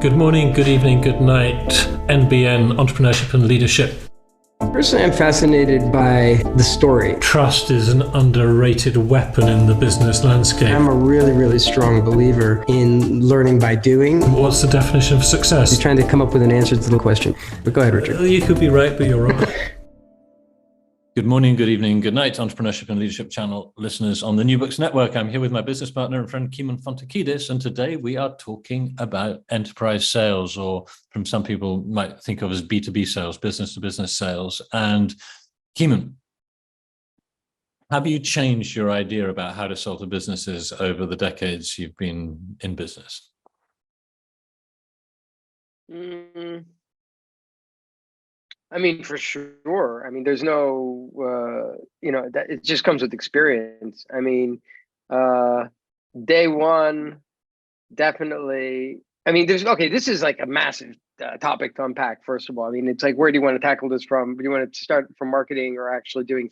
Good morning, good evening, good night, NBN, Entrepreneurship and Leadership. Personally, I'm fascinated by the story. Trust is an underrated weapon in the business landscape. I'm a really strong believer in learning by doing. What's the definition of success? You're trying to come up with an answer to the question. But go ahead, Richard. You could be right, but you're wrong. Good morning, good evening, good night, Entrepreneurship and Leadership channel listeners on the New Books Network. I'm here with my business partner and friend, Kimon, and today we are talking about enterprise sales, or from some people might think of as B2B sales, business-to-business sales. And Kimon, have you changed your idea about how to sell to businesses over the decades you've been in business? I mean, for sure. I mean, there's no, that it just comes with experience. I mean, day one, definitely. I mean, this is like a massive topic to unpack, first of all. I mean, it's like, where do you want to tackle this from? Do you want to start from marketing or actually doing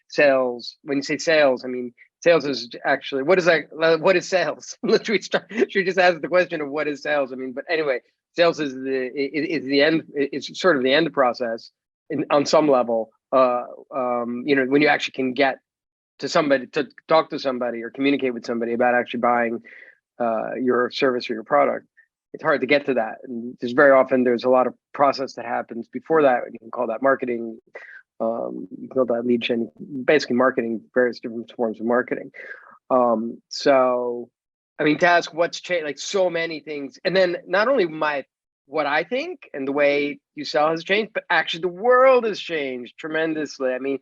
sales? When you say sales, I mean, sales is actually, what is that? What is sales? Should we just ask the question of what is sales? I mean, but anyway, sales is the end. It's sort of the end process on some level. When you actually can get to somebody, to talk to somebody or communicate with somebody about actually buying your service or your product. It's hard to get to that, and there's a lot of process that happens before that. You can call that marketing. You can call that lead gen. Basically, marketing, various different forms of marketing. So, I mean, to ask what's changed, like so many things, and then not only what I think and the way you sell has changed, but actually the world has changed tremendously. I mean,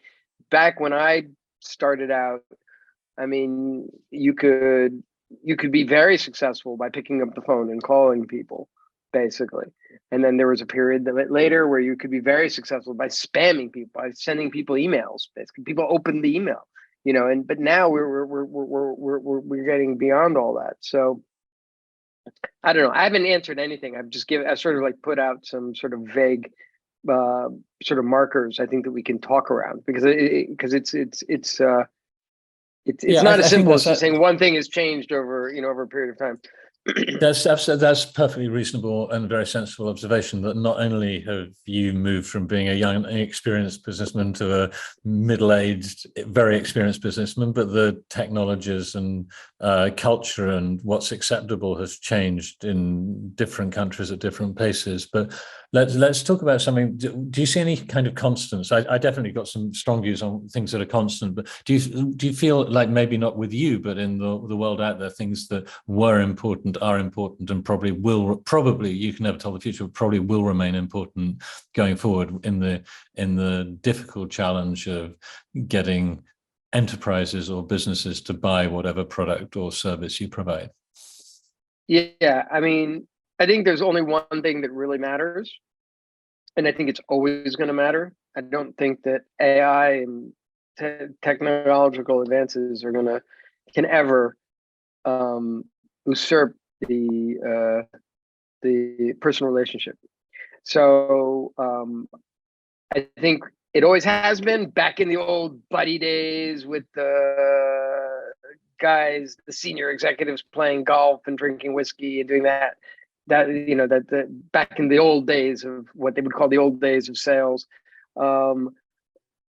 back when I started out, I mean, you could be very successful by picking up the phone and calling people, basically. And then there was a period later where you could be very successful by spamming people, by sending people emails. Basically, people open the email, but now we're getting beyond all that. So I don't know. I haven't answered anything. I sort of like put out some sort of vague sort of markers, I think, that we can talk around, because it's not as simple as saying one thing has changed over a period of time. That's perfectly reasonable and very sensible observation, that not only have you moved from being a young, inexperienced businessman to a middle-aged, very experienced businessman, but the technologies and culture and what's acceptable has changed in different countries at different paces. But let's talk about something. Do you see any kind of constants? I definitely got some strong views on things that are constant, but do you feel like, maybe not with you, but in the world out there, things that were important, are important, and probably you can never tell the future, probably will remain important going forward in the difficult challenge of getting enterprises or businesses to buy whatever product or service you provide? Yeah, I mean, I think there's only one thing that really matters, and I think it's always going to matter. I don't think that AI and technological advances can ever usurp the personal relationship. So I think it always has been. Back in the old buddy days with the guys, the senior executives playing golf and drinking whiskey and doing that back in the old days of what they would call the old days of sales,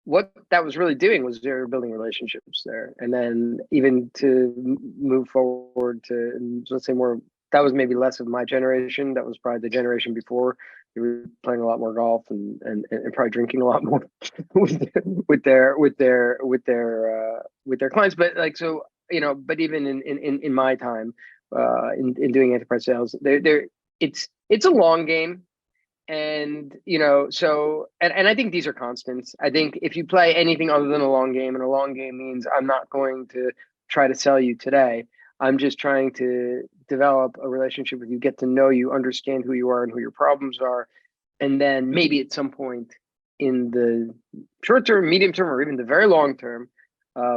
what that was really doing was they were building relationships there. And then even to move forward to, let's say, more, that was maybe less of my generation. That was probably the generation before. They were playing a lot more golf and probably drinking a lot more with their clients. But like, so, but even in my time, in doing enterprise sales, it's a long game. And and I think these are constants. I think if you play anything other than a long game, and a long game means I'm not going to try to sell you today, I'm just trying to develop a relationship with you, get to know you, understand who you are and who your problems are, and then maybe at some point in the short term, medium term, or even the very long term,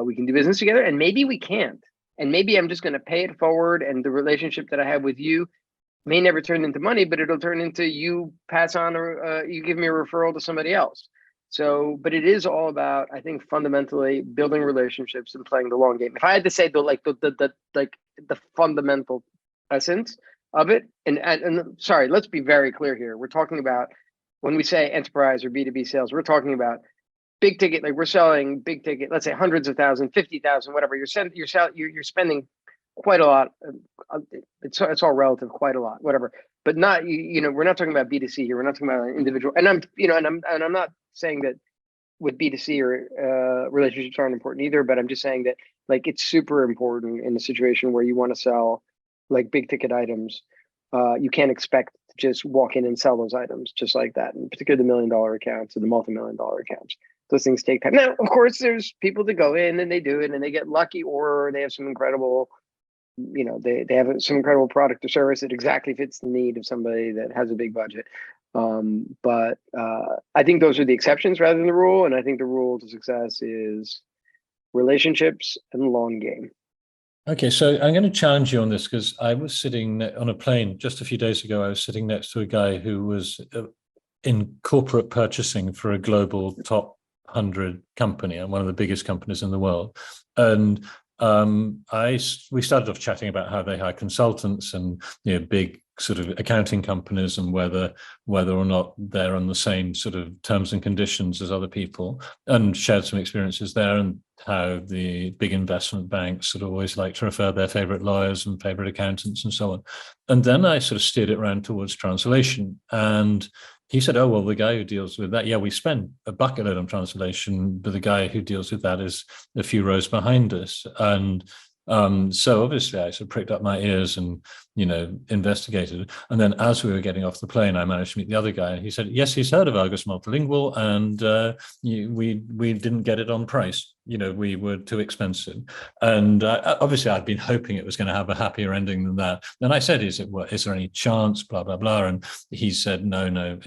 we can do business together, and maybe we can't, and maybe I'm just going to pay it forward, and the relationship that I have with you may never turn into money, but it'll turn into you pass on, or you give me a referral to somebody else. So, but it is all about, I think, fundamentally building relationships and playing the long game. If I had to say the fundamental essence, of it. And sorry, let's be very clear here. We're talking about, when we say enterprise or B2B sales, we're talking about big ticket, like we're selling big ticket, let's say hundreds of thousands, 50,000, whatever. You're spending quite a lot. It's all relative, quite a lot, whatever. But not, we're not talking about B2C here. We're not talking about an individual. And I'm not saying that with B2C or relationships aren't important either, but I'm just saying that like it's super important in a situation where you want to sell like big ticket items. You can't expect to just walk in and sell those items just like that, in particular the $1 million accounts and the multi-million dollar accounts. Those things take time. Now, of course, there's people that go in and they do it and they get lucky, or they have some incredible, they have some incredible product or service that exactly fits the need of somebody that has a big budget. But I think those are the exceptions rather than the rule. And I think the rule to success is relationships and long game. Okay, so I'm going to challenge you on this, because I was sitting on a plane just a few days ago. I was sitting next to a guy who was in corporate purchasing for a global top 100 company and one of the biggest companies in the world. And we started off chatting about how they hire consultants and big sort of accounting companies, and whether or not they're on the same sort of terms and conditions as other people, and shared some experiences there, and how the big investment banks sort of always like to refer their favorite lawyers and favorite accountants and so on. And then I sort of steered it around towards translation, and he said, oh, well, the guy who deals with that, we spend a bucket load on translation, but the guy who deals with that is a few rows behind us. And so obviously I sort of pricked up my ears and, investigated. And then as we were getting off the plane, I managed to meet the other guy, and he said, yes, he's heard of Argus Multilingual, and we didn't get it on price. We were too expensive. And obviously I'd been hoping it was going to have a happier ending than that. And I said, is there any chance, blah, blah, blah. And he said, no,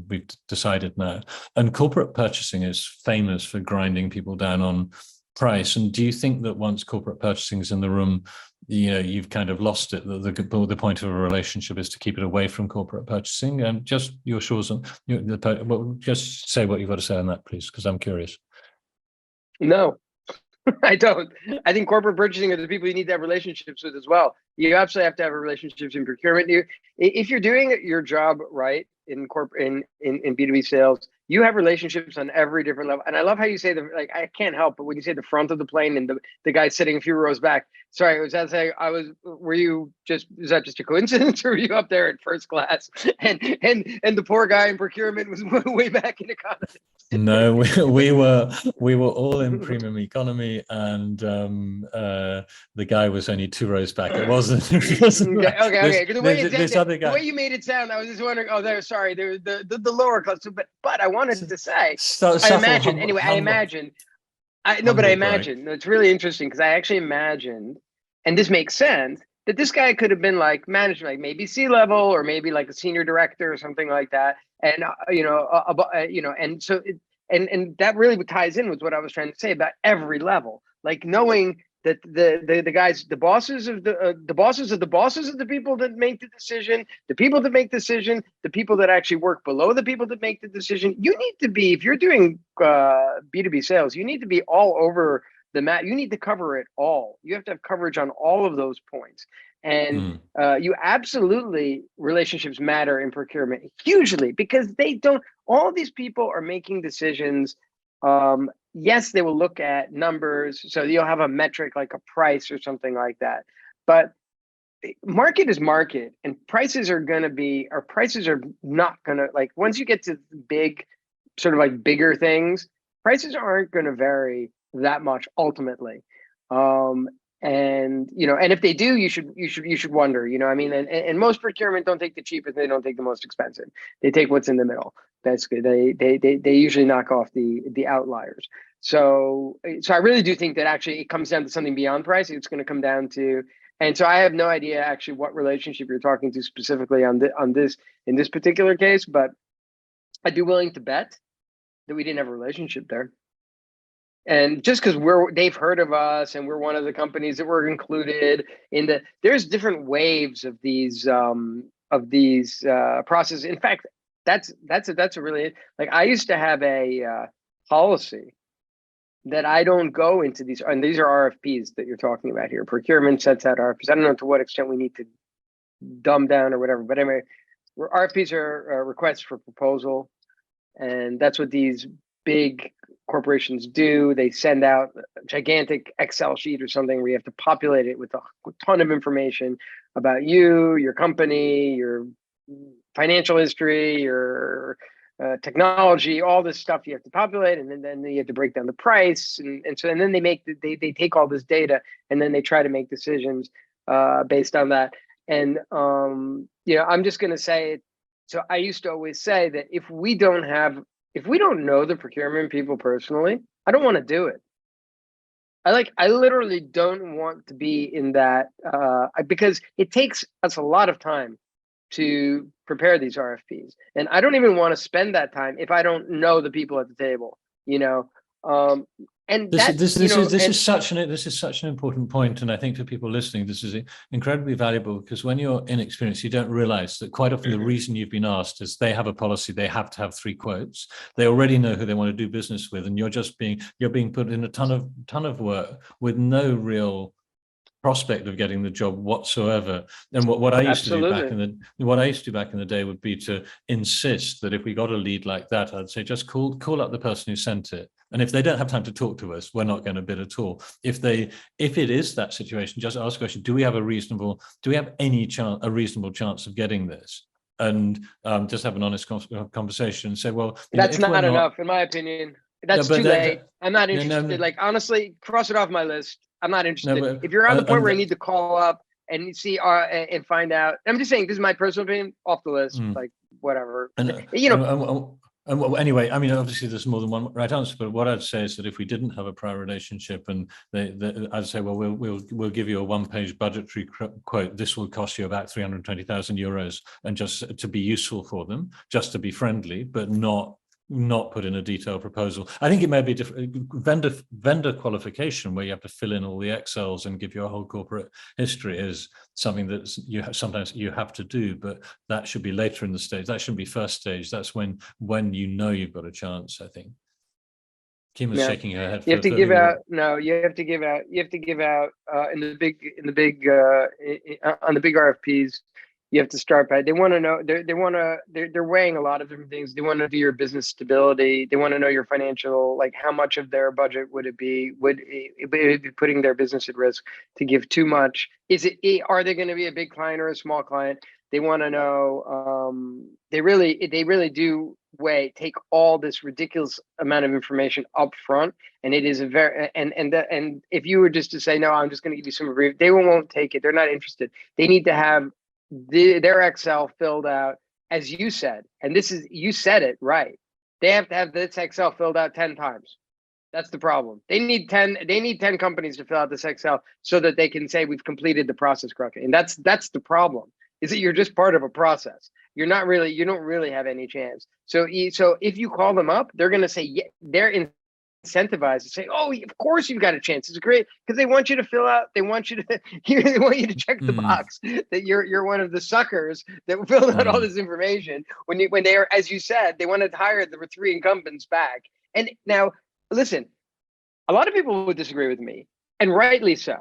we've decided now. And corporate purchasing is famous for grinding people down on price. And do you think that once corporate purchasing is in the room, you've kind of lost it? The point of a relationship is to keep it away from corporate purchasing. And just your shores on, just say what you've got to say on that, please, because I'm curious. No, I don't. I think corporate purchasing are the people you need to have relationships with as well. You absolutely have to have relationships in procurement. If you're doing your job right in B2B sales, you have relationships on every different level. And I love how you say I can't help, but when you say the front of the plane and the guy sitting a few rows back, sorry, was that saying is that just a coincidence, or were you up there at first class and the poor guy in procurement was way back in economy? No, we were all in premium economy, and the guy was only 2 rows back. It wasn't. Okay. The way you made it sound, I was just wondering. Oh, sorry, the lower class. But I wanted to say, I imagine. It's really interesting, because I actually imagined, and this makes sense, that this guy could have been like management, like maybe C-level, or maybe like a senior director or something like that. And and so and that really ties in with what I was trying to say about every level, like knowing that the guys, the bosses of the bosses of the bosses of the people that make the decision, the people that make the decision, the people that actually work below the people that make the decision. You need to be, if you're doing B2B sales, you need to be all over the mat. You need to cover it all. You have to have coverage on all of those points. And you absolutely, relationships matter in procurement hugely, because all these people are making decisions. Yes, they will look at numbers. So you'll have a metric like a price or something like that. But market is market, and prices are not going to, like, once you get to big, sort of like bigger things, prices aren't going to vary that much ultimately. And if they do, you should wonder, and most procurement don't take the cheapest, they don't take the most expensive. They take what's in the middle. Basically, they usually knock off the outliers. So I really do think that actually it comes down to something beyond price. It's going to come down to, and so I have no idea actually what relationship you're talking to specifically in this particular case, but I'd be willing to bet that we didn't have a relationship there. And just because they've heard of us and we're one of the companies that were included in there's different waves of these processes. In fact, that's a really, like, I used to have a policy that I don't go into these, and these are RFPs that you're talking about here. Procurement sets out RFPs. I don't know to what extent we need to dumbed down or whatever. But anyway, RFPs are requests for proposal, and that's what these big corporations do. They send out a gigantic Excel sheet or something where you have to populate it with a ton of information about you, your company, your financial history, your technology, all this stuff you have to populate, and then you have to break down the price, and then they take all this data and then they try to make decisions based on that. And I'm just going to say it. So I used to always say that if we don't know the procurement people personally, I don't want to do it. I literally don't want to be in that because it takes us a lot of time to prepare these RFPs. And I don't even want to spend that time if I don't know the people at the table, and this is such an important point, and I think for people listening, this is incredibly valuable, because when you're inexperienced, you don't realize that quite often the reason you've been asked is they have a policy, they have to have 3 quotes, they already know who they want to do business with, and you're being put in a ton of work with no real prospect of getting the job whatsoever. And what I used to do back in the day would be to insist that if we got a lead like that, I'd say just call up the person who sent it. And if they don't have time to talk to us, we're not going to bid at all. If it is that situation, just ask a question: do we have a reasonable chance of getting this? And just have an honest conversation and say, well, that's not enough, in my opinion. That's too late. I'm not interested. Like, honestly, cross it off my list. I'm not interested. If you're on the point where I need to call up and see and find out, I'm just saying, this is my personal opinion, off the list. Like, whatever. Anyway, I mean, obviously there's more than one right answer, but what I'd say is that if we didn't have a prior relationship, and I'd say, well, we'll give you a 1-page budgetary quote. This will cost you about 320,000 euros, and just to be useful for them, just to be friendly, but not put in a detailed proposal. I think it may be different vendor qualification, where you have to fill in all the Excels and give your whole corporate history, is something that sometimes you have to do, but that should be later in the stage. That shouldn't be first stage. That's when you've got a chance, I think. Kim was shaking her head. You have to give out in the big on the big RFPs. You have to start by, they want to know, they're weighing a lot of different things. They want to do your business stability. They want to know your financial, like how much of their budget would it be putting their business at risk to give too much? Are they going to be a big client or a small client? They want to know, they really do take all this ridiculous amount of information up front. And it is a very, and if you were just to say, no, I'm just going to give you some brief, they won't take it. They're not interested. They need to have their Excel filled out, as you said, and you said it right. They have to have this Excel filled out 10 times. That's the problem. They need 10 companies to fill out this Excel so that they can say we've completed the process correctly. And that's the problem, is that you're just part of a process. You don't really have any chance. So if you call them up, they're going to say, yeah, they're incentivized to say, oh, of course you've got a chance. It's great, because they want you to fill out, they want you to check the box that you're one of the suckers that filled out all this information when they are, as you said, they want to hire the 3 incumbents back. And now listen, a lot of people would disagree with me, and rightly so.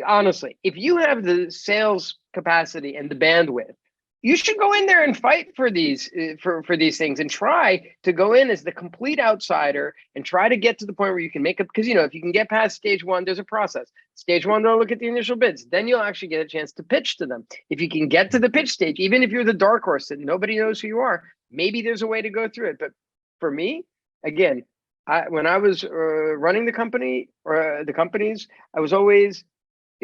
Honestly, if you have the sales capacity and the bandwidth, you should go in there and fight for these things, and try to go in as the complete outsider and try to get to the point where you can make it. Because if you can get past stage 1, there's a process. Stage 1, they'll look at the initial bids. Then you'll actually get a chance to pitch to them. If you can get to the pitch stage, even if you're the dark horse that nobody knows who you are, maybe there's a way to go through it. But for me, again, when I was running the company or the companies, it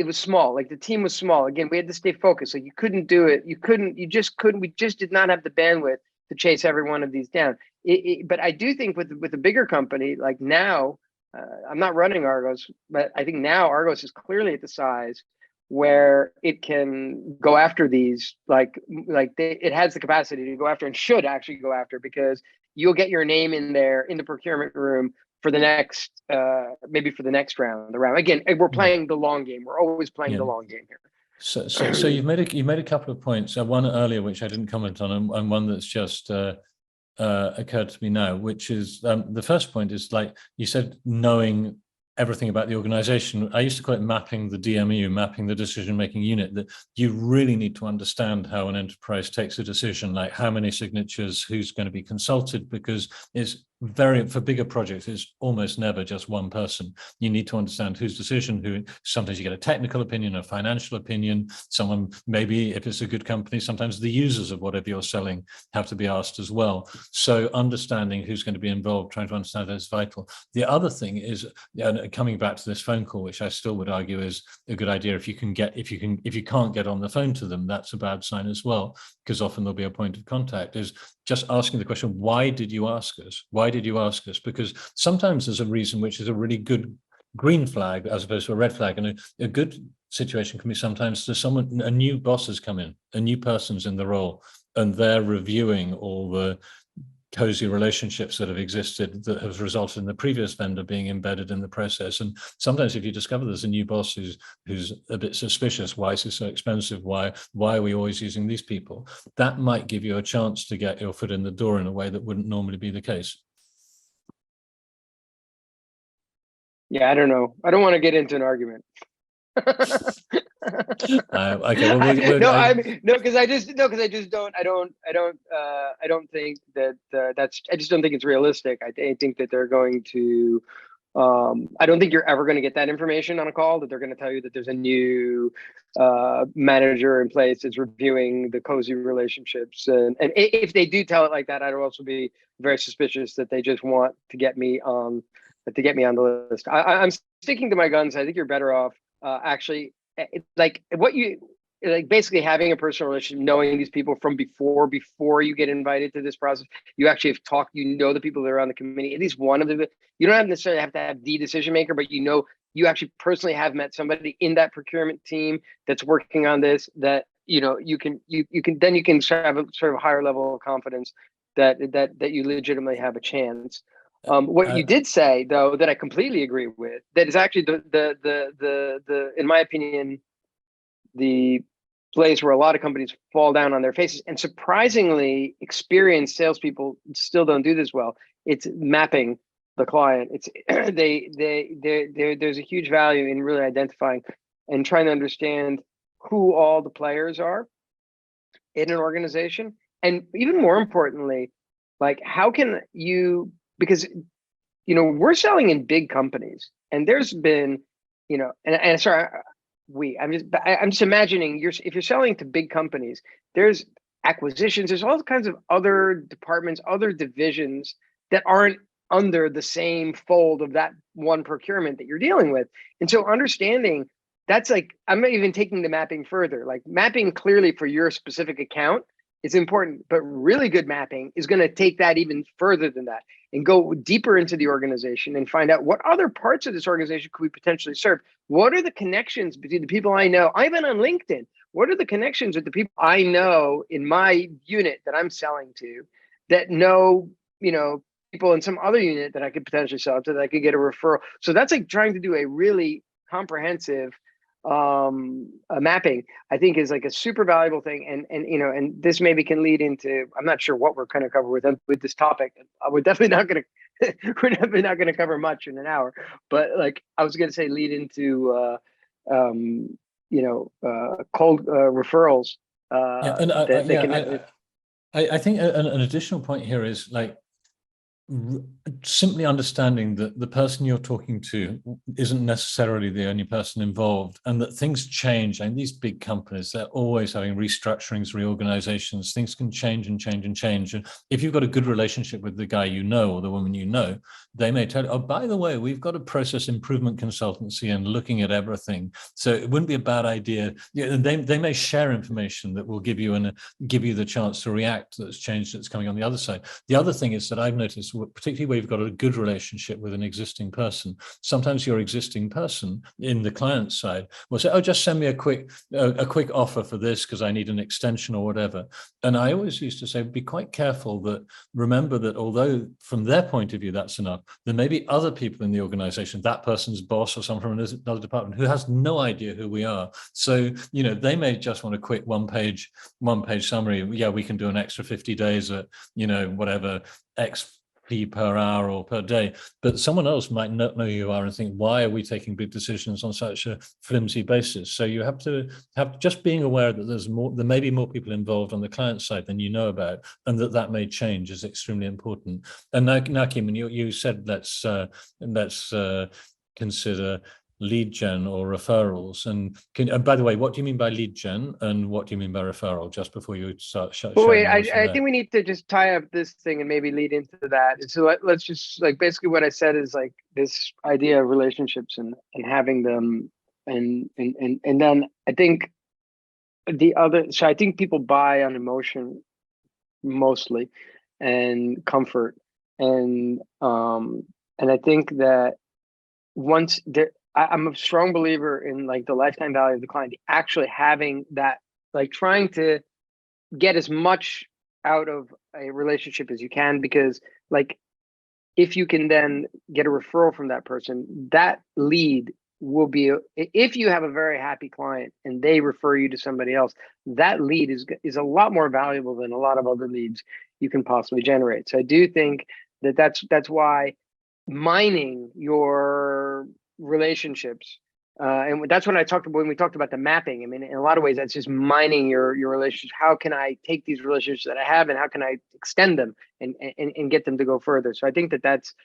was small. Like, the team was small. Again, we had to stay focused. Like, you couldn't do it. We just did not have the bandwidth to chase every one of these down. But I do think with a bigger company, like now, I'm not running Argos, but I think now Argos is clearly at the size where it can go after these, it has the capacity to go after, and should actually go after, because you'll get your name in there in the procurement room for the next, maybe for the next round. Again, we're playing the long game. We're always playing the long game here. So you've made a couple of points. One earlier which I didn't comment on, and one that's just occurred to me now, which is the first point is, like you said, knowing everything about the organization. I used to call it mapping the DMU, mapping the decision-making unit, that you really need to understand how an enterprise takes a decision, like how many signatures, who's going to be consulted, because it's for bigger projects, it's almost never just one person. You need to understand whose decision, who, sometimes you get a technical opinion, a financial opinion, someone, maybe if it's a good company, sometimes the users of whatever you're selling have to be asked as well. So understanding who's going to be involved, trying to understand that is vital. The other thing is, coming back to this phone call, which I still would argue is a good idea. If you can't get on the phone to them, that's a bad sign as well, because often there'll be a point of contact, is just asking the question, why did you ask us? Why did you ask us? Because sometimes there's a reason which is a really good green flag as opposed to a red flag. And a good situation can be sometimes there's someone, a new boss has come in, a new person's in the role, and they're reviewing all the cozy relationships that have existed that have resulted in the previous vendor being embedded in the process. And sometimes if you discover there's a new boss who's a bit suspicious, why is this so expensive? Why are we always using these people? That might give you a chance to get your foot in the door in a way that wouldn't normally be the case. Yeah, I don't know. I don't want to get into an argument. Okay, well, because I just don't. I don't think that that's. I just don't think it's realistic. I think that they're going to. I don't think you're ever going to get that information on a call, that they're going to tell you that there's a new manager in place that's reviewing the cozy relationships. And if they do tell it like that, I'd also be very suspicious that they just want to get me on the list. I'm sticking to my guns. I think you're better off actually, like what you like, basically having a personal relationship, knowing these people from before you get invited to this process. You actually have talked, the people that are on the committee, at least one of them. You don't necessarily have to have the decision maker, but you actually personally have met somebody in that procurement team that's working on this, that you can have a sort of higher level of confidence that you legitimately have a chance. What you did say, though, that I completely agree with, that is actually the in my opinion, the place where a lot of companies fall down on their faces, and surprisingly, experienced salespeople still don't do this well. It's mapping the client. It's there's a huge value in really identifying and trying to understand who all the players are in an organization, and even more importantly, like how can you, because we're selling in big companies, and there's been and sorry, I'm just imagining if you're selling to big companies, there's acquisitions, there's all kinds of other departments, other divisions that aren't under the same fold of that one procurement that you're dealing with. And so understanding that's, like, I'm not even taking the mapping further. Like, mapping clearly for your specific account is important, but really good mapping is going to take that even further than that and go deeper into the organization and find out what other parts of this organization could we potentially serve. What are the connections between the people I know? I've been on LinkedIn. What are the connections with the people I know in my unit that I'm selling to, that know, people in some other unit that I could potentially sell to, that I could get a referral. So that's like trying to do a really comprehensive mapping, I think, is like a super valuable thing. And this maybe can lead into, I'm not sure what we're going to cover with this topic. We're definitely not going to cover much in an hour, but like I was going to say, lead into cold referrals. I think an additional point here is, like, simply understanding that the person you're talking to isn't necessarily the only person involved, and that things change. And these big companies, they're always having restructurings, reorganizations. Things can change and change and change. And if you've got a good relationship with the guy or the woman they may tell you, oh, by the way, we've got a process improvement consultancy and looking at everything. So it wouldn't be a bad idea. They may share information that will give you the chance to react to that's changed, that's coming on the other side. The other thing is that I've noticed, particularly where you've got a good relationship with an existing person, sometimes your existing person in the client side will say, oh, just send me a quick offer for this because I need an extension or whatever. And I always used to say, be quite careful, that remember that although from their point of view that's enough, there may be other people in the organization, that person's boss or someone from another department, who has no idea who we are. So they may just want a quick one page summary. Yeah, we can do an extra 50 days at whatever X fee per hour or per day, but someone else might not know who you are and think, why are we taking big decisions on such a flimsy basis? So you have to have just being aware that there may be more people involved on the client side than you know about, and that may change is extremely important. And now Kimon, you said let's consider lead gen or referrals. And by the way, what do you mean by lead gen and what do you mean by referral? Just before you start Well, wait, sharing I think we need to just tie up this thing and maybe lead into that. And so let's just like basically what I said is like this idea of relationships and having them and then I think I think people buy on emotion mostly and comfort and I think that once there I'm a strong believer in like the lifetime value of the client, actually having that, like trying to get as much out of a relationship as you can, because like if you can then get a referral from that person, that lead will be, if you have a very happy client and they refer you to somebody else, that lead is a lot more valuable than a lot of other leads you can possibly generate. So I do think that that's why mining your relationships, and that's when we talked about the mapping. I mean, in a lot of ways, that's just mining your relationships. How can I take these relationships that I have, and how can I extend them and get them to go further? So I think that's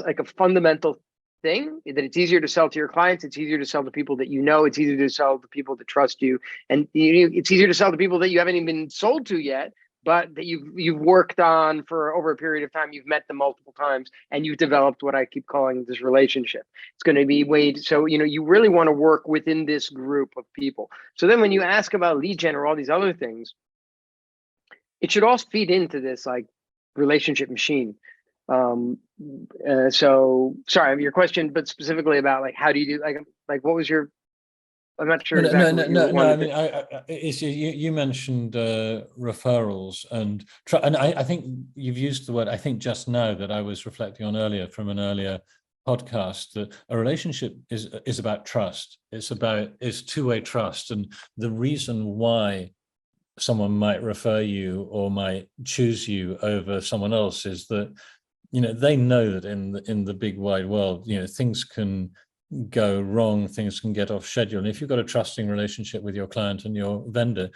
like a fundamental thing, that it's easier to sell to your clients. It's easier to sell to people that you know. It's easier to sell to people that trust you, and it's easier to sell to people that you haven't even been sold to yet, but that you've worked on for over a period of time. You've met them multiple times, and you've developed what I keep calling this relationship. It's going to be so you really want to work within this group of people. So then when you ask about lead gen or all these other things, it should all feed into this like relationship machine. So sorry, your question, but specifically about like how do you do like what was your? I'm not sure exactly. No. I mean, you mentioned referrals, and I think you've used the word, I think just now, that I was reflecting on earlier from an earlier podcast, that a relationship is about trust. It's two-way trust, and the reason why someone might refer you or might choose you over someone else is that they know that in the big wide world, things can go wrong, things can get off schedule. And if you've got a trusting relationship with your client and your vendor,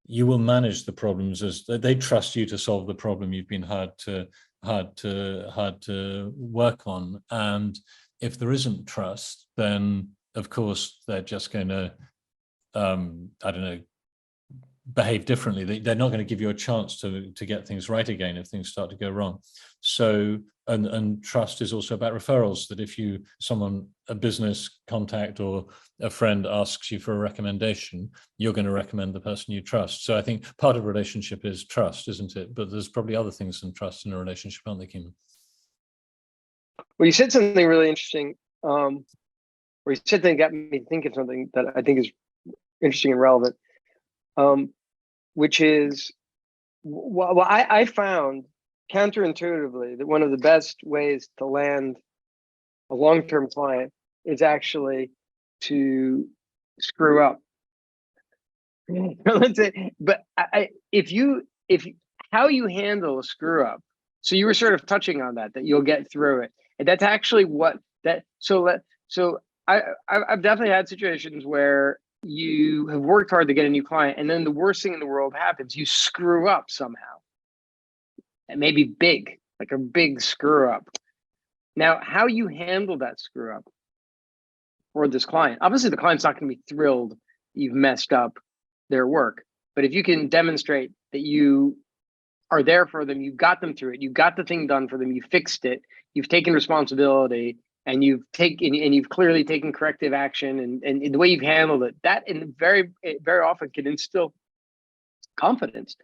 you will manage the problems as they trust you to solve the problem you've been hard to work on. And if there isn't trust, then of course they're just going to behave differently. They're not going to give you a chance to get things right again if things start to go wrong. So, and trust is also about referrals, that if a business contact or a friend asks you for a recommendation, you're going to recommend the person you trust. So I think part of a relationship is trust, isn't it? But there's probably other things than trust in a relationship, aren't there, Kimon? Well, you said something really interesting, or you said something that got me thinking of something that I think is interesting and relevant, which is, well, I found counterintuitively that one of the best ways to land a long-term client is actually to screw up. Let's say, but how you handle a screw up. So you were sort of touching on that you'll get through it, and that's actually I've definitely had situations where you have worked hard to get a new client, and then the worst thing in the world happens. You screw up somehow. And maybe big, like a big screw up. Now, how you handle that screw up for this client, obviously the client's not going to be thrilled you've messed up their work. But if you can demonstrate that you are there for them, you got them through it, you got the thing done for them, you fixed it, you've taken responsibility, and you've clearly taken corrective action, and the way you've handled it, that very often can instill confidence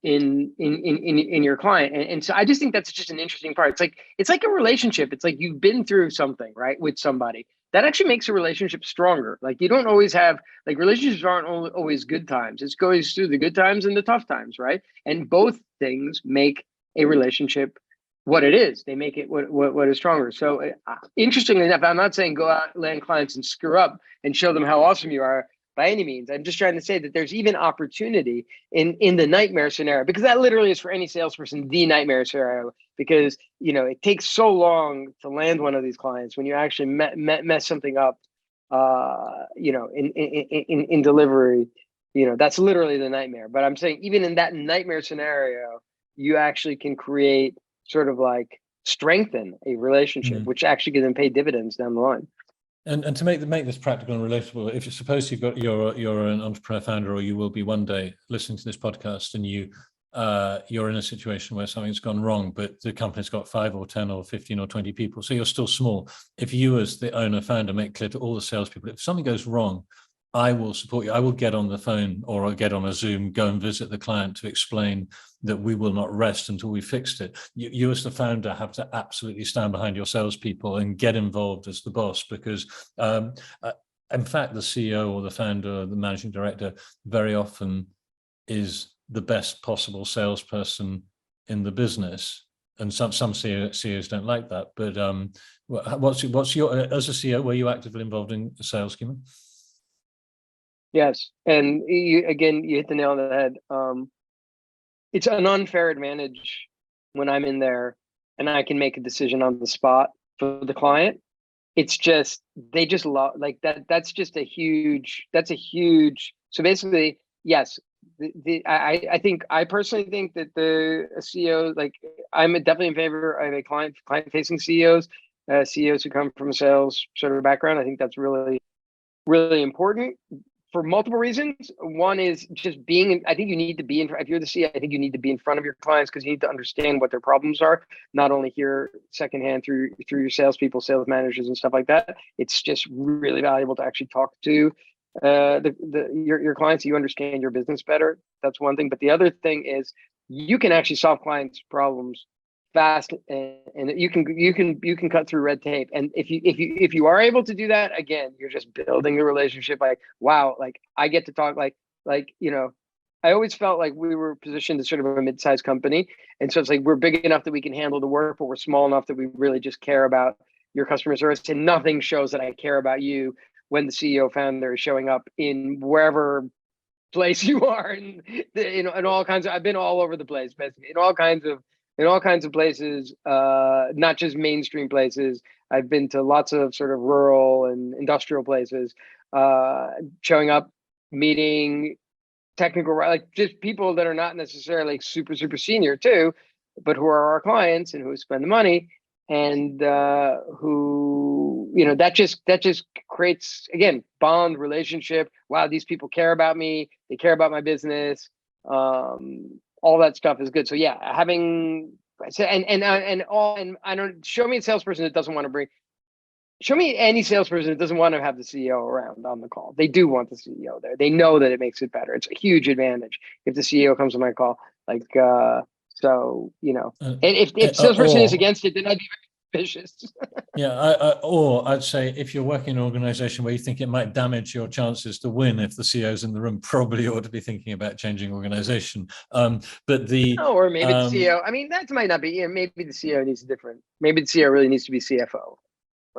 in your client. And so I just think that's just an interesting part. It's like a relationship. It's like you've been through something, right, with somebody. That actually makes a relationship stronger. Like you don't always have, like, relationships aren't always good times. It's goes through the good times and the tough times, right? And both things make a relationship what it is. They make it what is stronger. So interestingly enough, I'm not saying go out, land clients and screw up and show them how awesome you are by any means. I'm just trying to say that there's even opportunity in the nightmare scenario, because that literally is, for any salesperson, the nightmare scenario. because, it takes so long to land one of these clients when you actually mess something up, in delivery. That's literally the nightmare. But I'm saying even in that nightmare scenario, you actually can create sort of like strengthen a relationship, which actually can then pay dividends down the line. And to make this practical and relatable, if you suppose you're an entrepreneur founder, or you will be one day, listening to this podcast, and you're in a situation where something's gone wrong, but the company's got 5 or 10 or 15 or 20 people, so you're still small. If you, as the owner founder, make clear to all the salespeople, if something goes wrong, I will support you. I will get on the phone or I'll get on a Zoom, go and visit the client to explain that we will not rest until we fixed it. You as the founder have to absolutely stand behind your salespeople and get involved as the boss, because in fact, the CEO or the founder or the managing director very often is the best possible salesperson in the business. And some CEOs don't like that. But what's your, as a CEO, were you actively involved in sales, Kimon? Yes, and you hit the nail on the head. It's an unfair advantage when I'm in there and I can make a decision on the spot for the client. It's just they just love like that. That's just a huge. So basically, yes. I think I personally think that the CEO, like, I'm definitely in favor of a client facing CEOs, CEOs who come from a sales sort of background. I think that's really, really important for multiple reasons. One is just I think you need to be if you're the CEO, I think you need to be in front of your clients, because you need to understand what their problems are, not only hear secondhand through your salespeople, sales managers and stuff like that. It's just really valuable to actually talk to your clients, so you understand your business better. That's one thing. But the other thing is you can actually solve clients' problems fast, and you can cut through red tape. And if you are able to do that, again, you're just building the relationship. Like, wow, like I get to talk like I always felt like we were positioned as sort of a mid-sized company, and so it's like we're big enough that we can handle the work, but we're small enough that we really just care about your customer service. And nothing shows that I care about you when the CEO founder is showing up in wherever place you are, and in all kinds of. I've been all over the place, basically, in all kinds of places, not just mainstream places. I've been to lots of sort of rural and industrial places, showing up, meeting technical, like just people that are not necessarily super senior too, but who are our clients and who spend the money, and who that just creates, again, bond, relationship. Wow, these people care about me, they care about my business. All that stuff is good. So yeah, having and I don't show me a salesperson that doesn't want to show me any salesperson that doesn't want to have the CEO around on the call. They do want the CEO there. They know that it makes it better. It's a huge advantage if the CEO comes on my call. Like, so, and if the salesperson is against it, then I'd be very suspicious. Yeah, or I'd say if you're working in an organization where you think it might damage your chances to win if the CEO's in the room, probably ought to be thinking about changing organization. Or maybe the CEO. I mean, that might not be. Maybe the CEO needs maybe the CEO really needs to be CFO.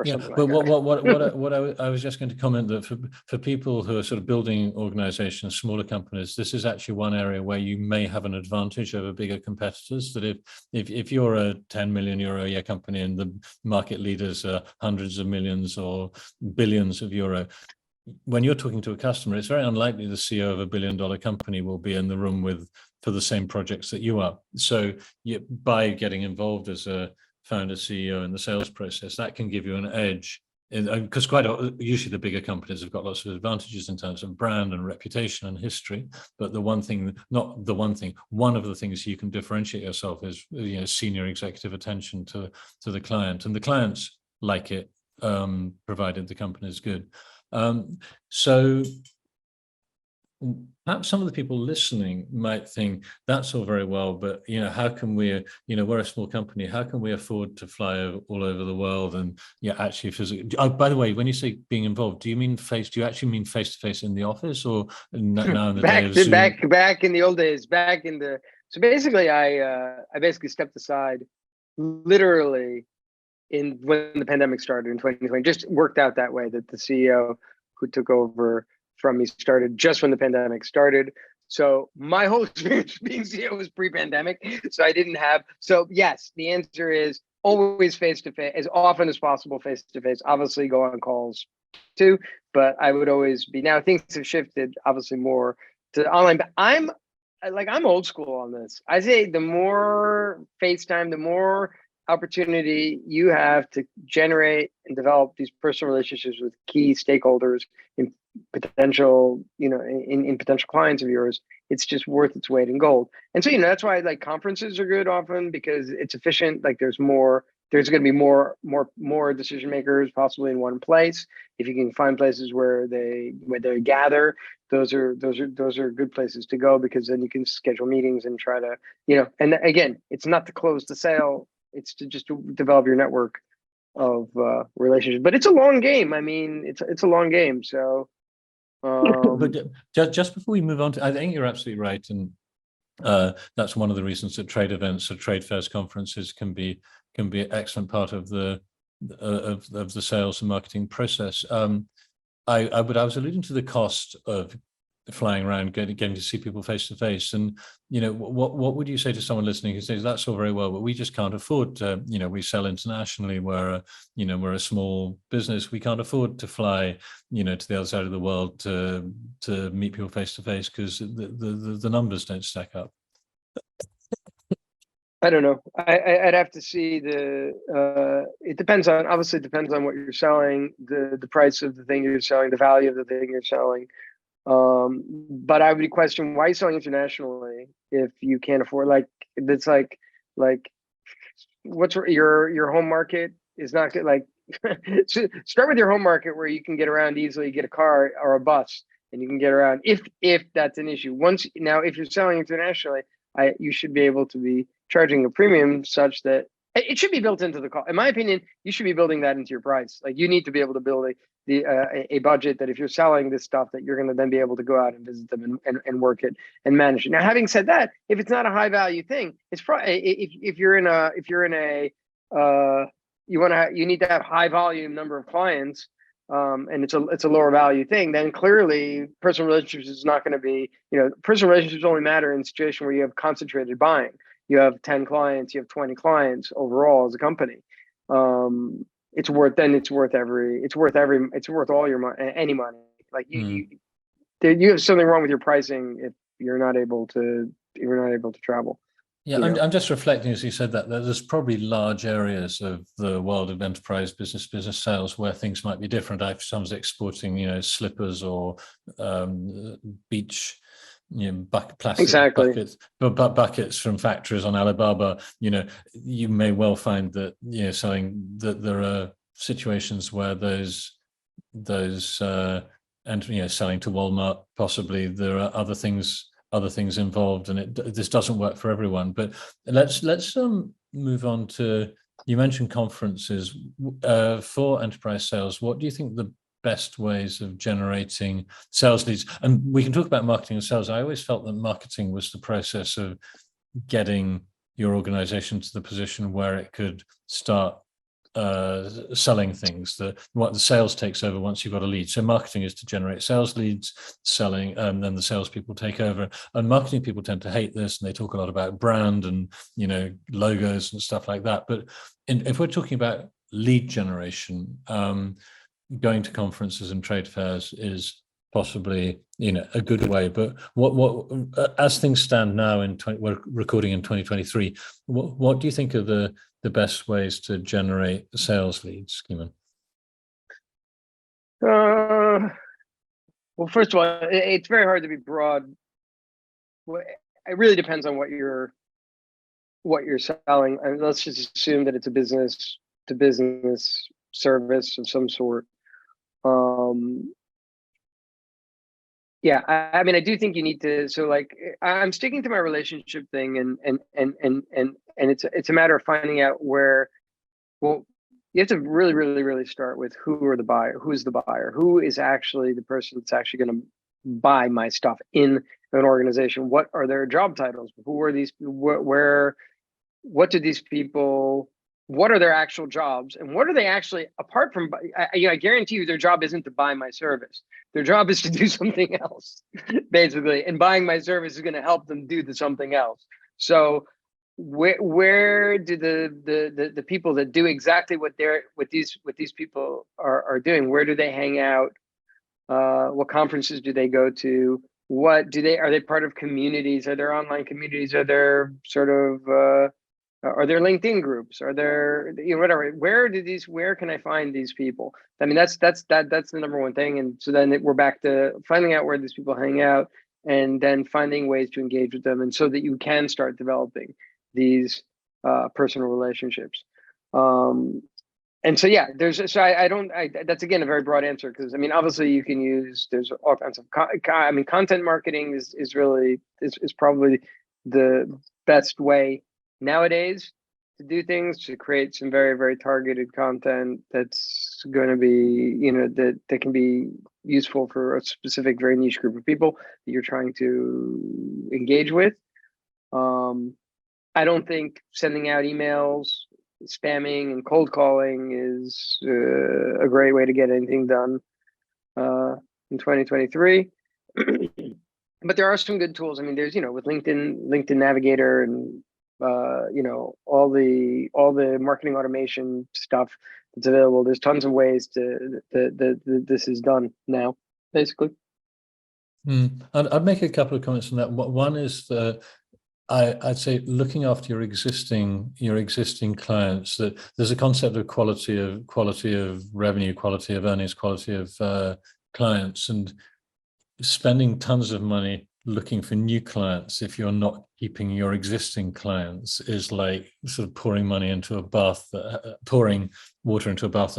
Yeah, but what I was just going to comment that for people who are sort of building organizations, smaller companies, this is actually one area where you may have an advantage over bigger competitors. That if you're a 10 million euro a year company and the market leaders are hundreds of millions or billions of euro, when you're talking to a customer, it's very unlikely the CEO of $1 billion company will be in the room for the same projects that you are. So by getting involved as a founder, CEO in the sales process, that can give you an edge, because usually the bigger companies have got lots of advantages in terms of brand and reputation and history. But one of the things you can differentiate yourself is senior executive attention to the client, and the clients like it, provided the company is good. So perhaps some of the people listening might think that's all very well, but how can we, we're a small company, how can we afford to fly all over the world and actually physically? Oh, by the way, when you say being involved, do you actually mean face to face in the office, or now in the day of Zoom? Back in the old days, so basically I basically stepped aside literally when the pandemic started in 2020. Just worked out that way that the CEO who took over from me started just when the pandemic started. So my whole experience being CEO was pre-pandemic. So I didn't have, so yes, the answer is always face-to-face, as often as possible face-to-face, obviously go on calls too, but I would always be, now things have shifted obviously more to online, but I'm old school on this. I say the more FaceTime, the more opportunity you have to generate and develop these personal relationships with key stakeholders in potential, in potential clients of yours, it's just worth its weight in gold. And so, that's why like conferences are good often because it's efficient. Like there's going to be more decision makers possibly in one place. If you can find places where they gather, those are good places to go, because then you can schedule meetings and try to, and again, it's not to close the sale, it's to just to develop your network of relationships. But it's a long game. I mean, it's a long game. So but just before we move on to, I think you're absolutely right, and that's one of the reasons that trade events or trade fairs, conferences can be an excellent part of the sales and marketing process. I was alluding to the cost of flying around, getting to see people face to face, and what would you say to someone listening who says that's all very well, but we just can't afford to, we sell internationally, we're a small business, we can't afford to fly, to the other side of the world to meet people face to face because the numbers don't stack up. I don't know. I'd have to see it depends on what you're selling, the price of the thing you're selling, the value of the thing you're selling. But I would question, why are you selling internationally if you can't afford, it's like what's your home market is not good. Like start with your home market where you can get around easily, get a car or a bus and you can get around if that's an issue. Now, if you're selling internationally, you should be able to be charging a premium such that it should be built into the cost. In my opinion, you should be building that into your price. Like you need to be able to build a budget that if you're selling this stuff, that you're going to then be able to go out and visit them and work it and manage it. Now, having said that, if it's not a high value thing, it's probably if you're in a you need to have high volume number of clients, and it's a lower value thing, then clearly personal relationships is not going to be, personal relationships only matter in a situation where you have concentrated buying. You have 10 clients, you have 20 clients overall as a company. It's worth all your money, any money. Like you have something wrong with your pricing if you're not able to travel. Yeah, I'm just reflecting as you said that there's probably large areas of the world of enterprise business sales where things might be different. If someone's exporting, slippers or beach, plastic buckets from factories on Alibaba, you may well find that selling that there are situations where those and selling to Walmart, possibly there are other things involved, and this doesn't work for everyone. But let's move on to, you mentioned conferences for enterprise sales. What do you think the best ways of generating sales leads? And we can talk about marketing and sales. I always felt that marketing was the process of getting your organization to the position where it could start selling things. What the sales takes over once you've got a lead. So marketing is to generate sales leads, selling, and then the salespeople take over. And marketing people tend to hate this, and they talk a lot about brand and logos and stuff like that. But if we're talking about lead generation, going to conferences and trade fairs is possibly a good way. But what as things stand now we're recording in 2023, what do you think are the best ways to generate sales leads, Kimon? Well, first of all, it's very hard to be broad. It really depends on what you're selling. And let's just assume that it's a business to business service of some sort. Yeah, I mean, I do think you need to. So, I'm sticking to my relationship thing, and it's a matter of finding out where. Well, you have to really, really, really start with who's the buyer, who is actually the person that's actually going to buy my stuff in an organization. What are their job titles? Who are these? What do these people what are their actual jobs and what are they actually, apart from, I guarantee you their job isn't to buy my service. Their job is to do something else, basically. And buying my service is going to help them do something else. So where do the people that do exactly what these people are doing, where do they hang out? What conferences do they go to? What do they, are they part of communities? Are there online communities? Are there sort of, are there LinkedIn groups? Are there, whatever, where can I find these people? I mean, that's the number one thing. And so then we're back to finding out where these people hang out and then finding ways to engage with them. And so that you can start developing these personal relationships. And so, yeah, that's again, a very broad answer, because I mean, obviously you can use, there's all kinds of, content marketing is probably the best way nowadays to do things, to create some very, very targeted content that's going to be, that can be useful for a specific, very niche group of people that you're trying to engage with. I don't think sending out emails, spamming and cold calling is a great way to get anything done in 2023. But there are some good tools. I mean, there's, with LinkedIn Navigator and all the marketing automation stuff that's available. There's tons of ways this is done now, basically. I'd make a couple of comments on that. One is that I'd say looking after your existing clients, that there's a concept of quality of revenue, quality of earnings, quality of clients, and spending tons of money looking for new clients if you're not keeping your existing clients is like sort of pouring water into a bath that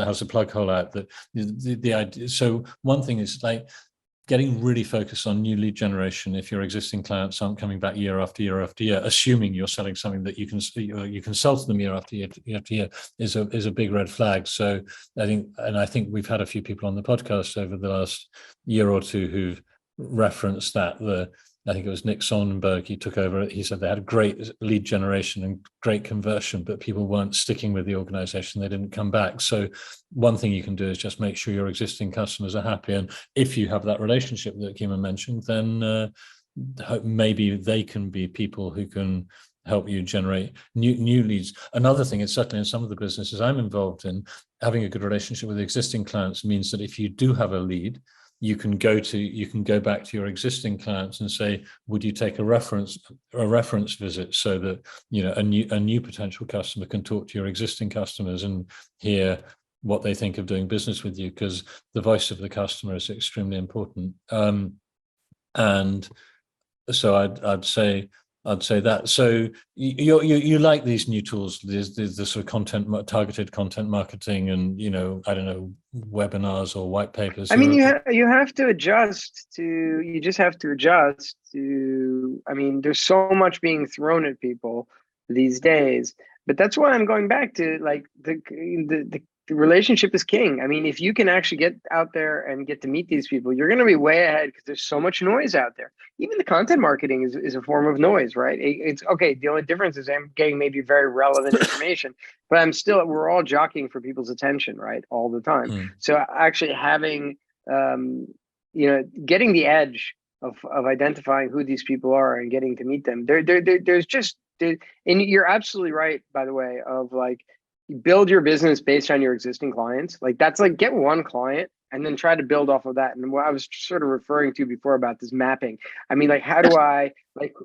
has a plug hole out. That the idea. So one thing is like getting really focused on new lead generation if your existing clients aren't coming back year after year after year, assuming you're selling something that you can sell to them year after year after year, is a big red flag. So I think we've had a few people on the podcast over the last year or two who've referenced that. I think it was Nick Sonnenberg, he took over. He said they had great lead generation and great conversion, but people weren't sticking with the organization. They didn't come back. So one thing you can do is just make sure your existing customers are happy. And if you have that relationship that Kimon mentioned, then maybe they can be people who can help you generate new leads. Another thing is, certainly in some of the businesses I'm involved in, having a good relationship with existing clients means that if you do have a lead, you can go back to your existing clients and say, would you take a reference visit, so that a new potential customer can talk to your existing customers and hear what they think of doing business with you, because the voice of the customer is extremely important. And so I'd say that. So you like these new tools, the sort of targeted content marketing, and I don't know, webinars or white papers. I mean, you have to adjust to. You just have to adjust to. I mean, there's so much being thrown at people these days, but that's why I'm going back to like the relationship is king. I mean, if you can actually get out there and get to meet these people, you're going to be way ahead, because there's so much noise out there. Even the content marketing is a form of noise, right? It's okay. The only difference is I'm getting maybe very relevant information, but we're all jockeying for people's attention, right? All the time. So actually having, getting the edge of identifying who these people are and getting to meet them. And you're absolutely right, by the way, of like, you build your business based on your existing clients. Like that's like, get one client and then try to build off of that. And what I was sort of referring to before about this mapping, I mean, like, how do I, like,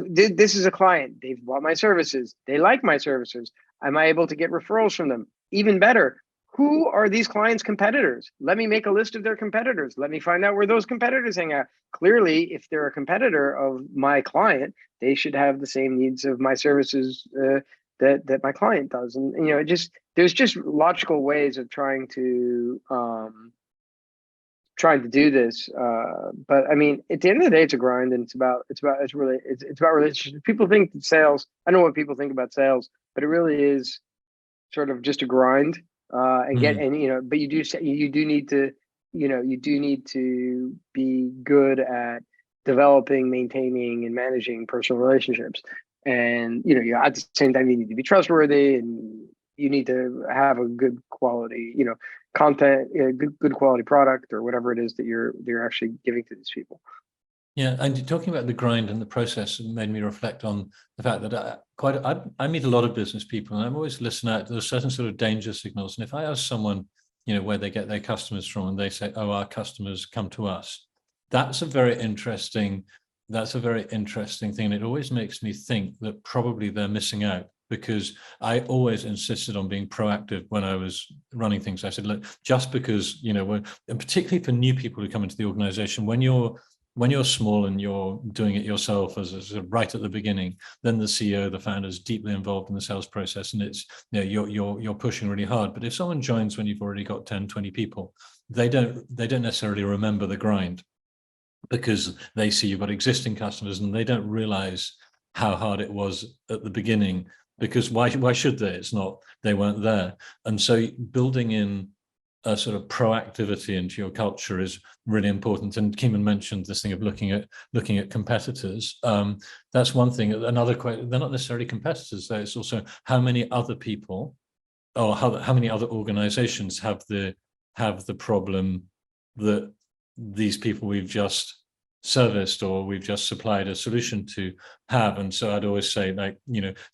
this is a client, they've bought my services, they like my services. Am I able to get referrals from them? Even better, who are these clients' competitors? Let me make a list of their competitors. Let me find out where those competitors hang out. Clearly, if they're a competitor of my client, they should have the same needs of my services that my client does. And there's just logical ways of trying to do this. But I mean, at the end of the day, it's a grind, and it's about relationships. People think that sales, I don't know what people think about sales, but it really is sort of just a grind. But you do need to be good at developing, maintaining, and managing personal relationships. And at the same time, you need to be trustworthy, and you need to have a good quality, content, good quality product or whatever it is that you're actually giving to these people. Yeah, and talking about the grind and the process made me reflect on the fact that I meet a lot of business people, and I'm always listening out to certain sort of danger signals. And if I ask someone, where they get their customers from, and they say, "Oh, our customers come to us," that's a very interesting thing. And it always makes me think that probably they're missing out, because I always insisted on being proactive when I was running things. I said, look, just because, and particularly for new people who come into the organization, when you're small and you're doing it yourself as right at the beginning, then the CEO, the founder, is deeply involved in the sales process, and it's, you're pushing really hard. But if someone joins when you've already got 10, 20 people, they don't necessarily remember the grind, because they see you've got existing customers and they don't realize how hard it was at the beginning, because why should they? They weren't there. And so building in a sort of proactivity into your culture is really important. And Kimon mentioned this thing of looking at competitors. That's one thing. Another question, they're not necessarily competitors, though. It's also how many other people, or how many other organizations have the problem that these people we've just serviced or we've just supplied a solution to have. And so I'd always say, like,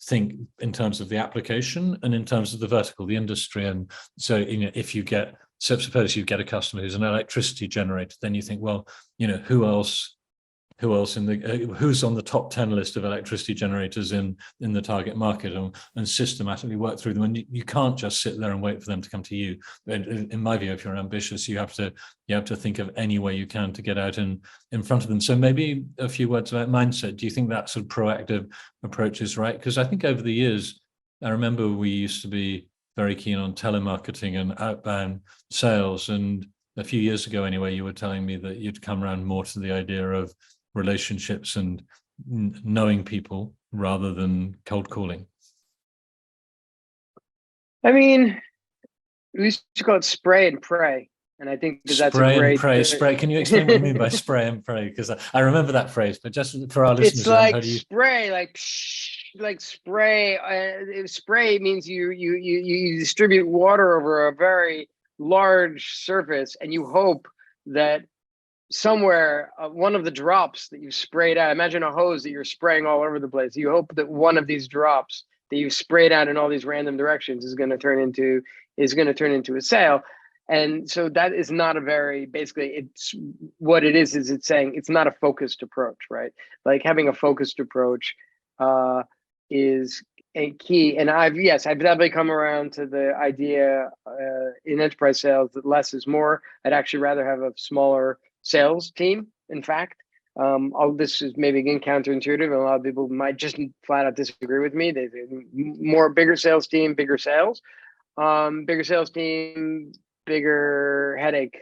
think in terms of the application and in terms of the vertical, the industry. And so, if you get, so suppose you get a customer who's an electricity generator, then you think, well, who's on the top 10 list of electricity generators in the target market, and systematically work through them. And you can't just sit there and wait for them to come to you. In my view, if you're ambitious, you have to think of any way you can to get out in front of them. So maybe a few words about mindset. Do you think that sort of proactive approach is right? Because I think over the years, I remember we used to be very keen on telemarketing and outbound sales. And a few years ago anyway, you were telling me that you'd come around more to the idea of relationships and knowing people rather than cold calling. I mean, we used to call it spray and pray. And I think that's a Spray great and pray. Spray. Can you explain what you mean by spray and pray? Because I remember that phrase, but just for our listeners, it's like spray, like spray. Spray means you distribute water over a very large surface, and you hope that somewhere one of the drops that you sprayed out, imagine a hose that you're spraying all over the place. You hope that one of these drops that you've sprayed out in all these random directions is going to turn into a sale. And so that is not a very, basically, it's what it is it's saying it's not a focused approach, right? Like having a focused approach is a key. And I've definitely come around to the idea in enterprise sales that less is more. I'd actually rather have a smaller sales team. In fact, this is maybe again counterintuitive, and a lot of people might just flat out disagree with me. They bigger sales team, bigger sales team, bigger headache,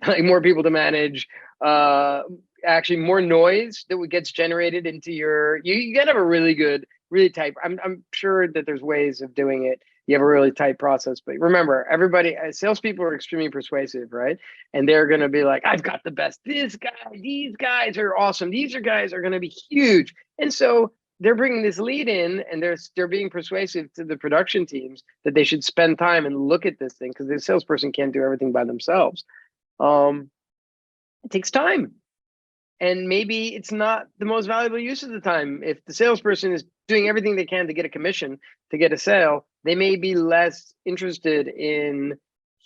like more people to manage, actually more noise that gets generated into you gotta have a really good, really tight. I'm sure that there's ways of doing it. You have a really tight process, but remember, everybody, salespeople are extremely persuasive, right? And they're going to be like, I've got the best, these guys are awesome. These guys are going to be huge. And so they're bringing this lead in, and they're being persuasive to the production teams that they should spend time and look at this thing, because the salesperson can't do everything by themselves. It takes time. And maybe it's not the most valuable use of the time. If the salesperson is doing everything they can to get a commission, to get a sale, they may be less interested in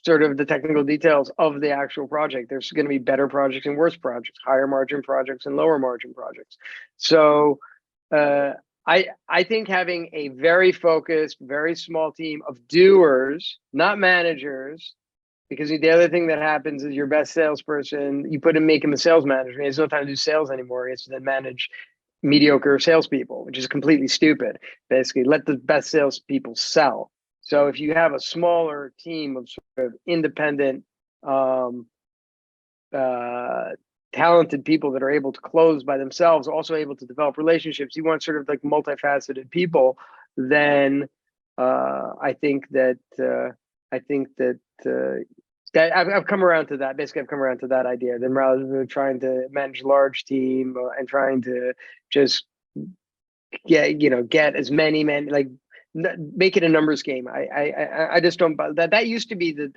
sort of the technical details of the actual project. There's going to be better projects and worse projects, higher margin projects and lower margin projects. So I think having a very focused, very small team of doers, not managers, because the other thing that happens is your best salesperson, make him a sales manager. He has no time to do sales anymore. He has to then manage mediocre salespeople, which is completely stupid. Basically, let the best salespeople sell. So if you have a smaller team of sort of independent, talented people that are able to close by themselves, also able to develop relationships, you want sort of like multifaceted people, then I think that I've come around to that. Basically, I've come around to that idea. Then rather than trying to manage a large team and trying to just get as many men, like make it a numbers game. I just don't buy that. That used to be the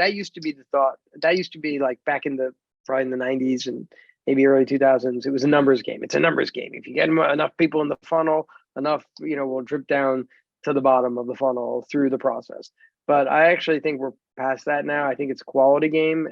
thought. That used to be like back in the probably in the 90s and maybe early 2000s. It was a numbers game. It's a numbers game. If you get enough people in the funnel, enough will drip down to the bottom of the funnel through the process. But I actually think we're past that now. I think it's a quality game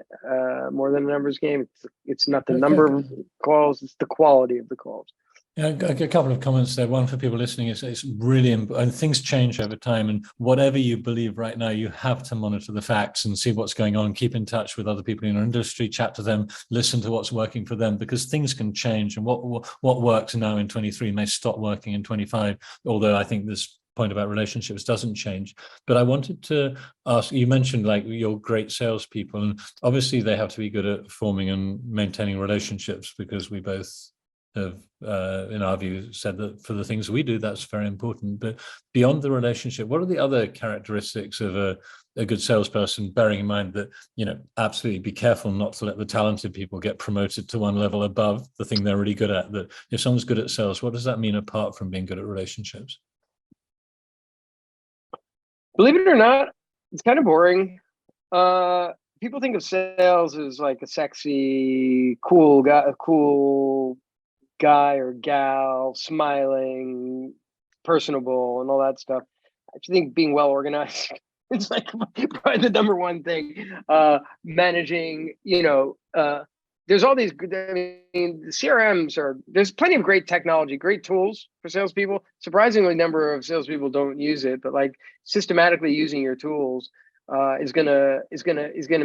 more than a numbers game. It's not the number of calls; it's the quality of the calls. Yeah, a couple of comments there. One for people listening is it's really important. Things change over time, and whatever you believe right now, you have to monitor the facts and see what's going on. Keep in touch with other people in your industry, chat to them, listen to what's working for them, because things can change, and what works now in 23 may stop working in 25. Although I think this point about relationships doesn't change. But I wanted to ask, you mentioned like your great salespeople, and obviously they have to be good at forming and maintaining relationships, because we both have, in our view, said that for the things we do, that's very important. But beyond the relationship, what are the other characteristics of a good salesperson, bearing in mind that, absolutely be careful not to let the talented people get promoted to one level above the thing they're really good at? That if someone's good at sales, what does that mean apart from being good at relationships? Believe it or not, it's kind of boring. People think of sales as like a sexy, cool guy or gal, smiling, personable, and all that stuff. I think being well organized it's like probably the number one thing. Managing, there's all these. I mean, CRMs there's plenty of great technology, great tools for salespeople. Surprisingly, number of salespeople don't use it, but like systematically using your tools is gonna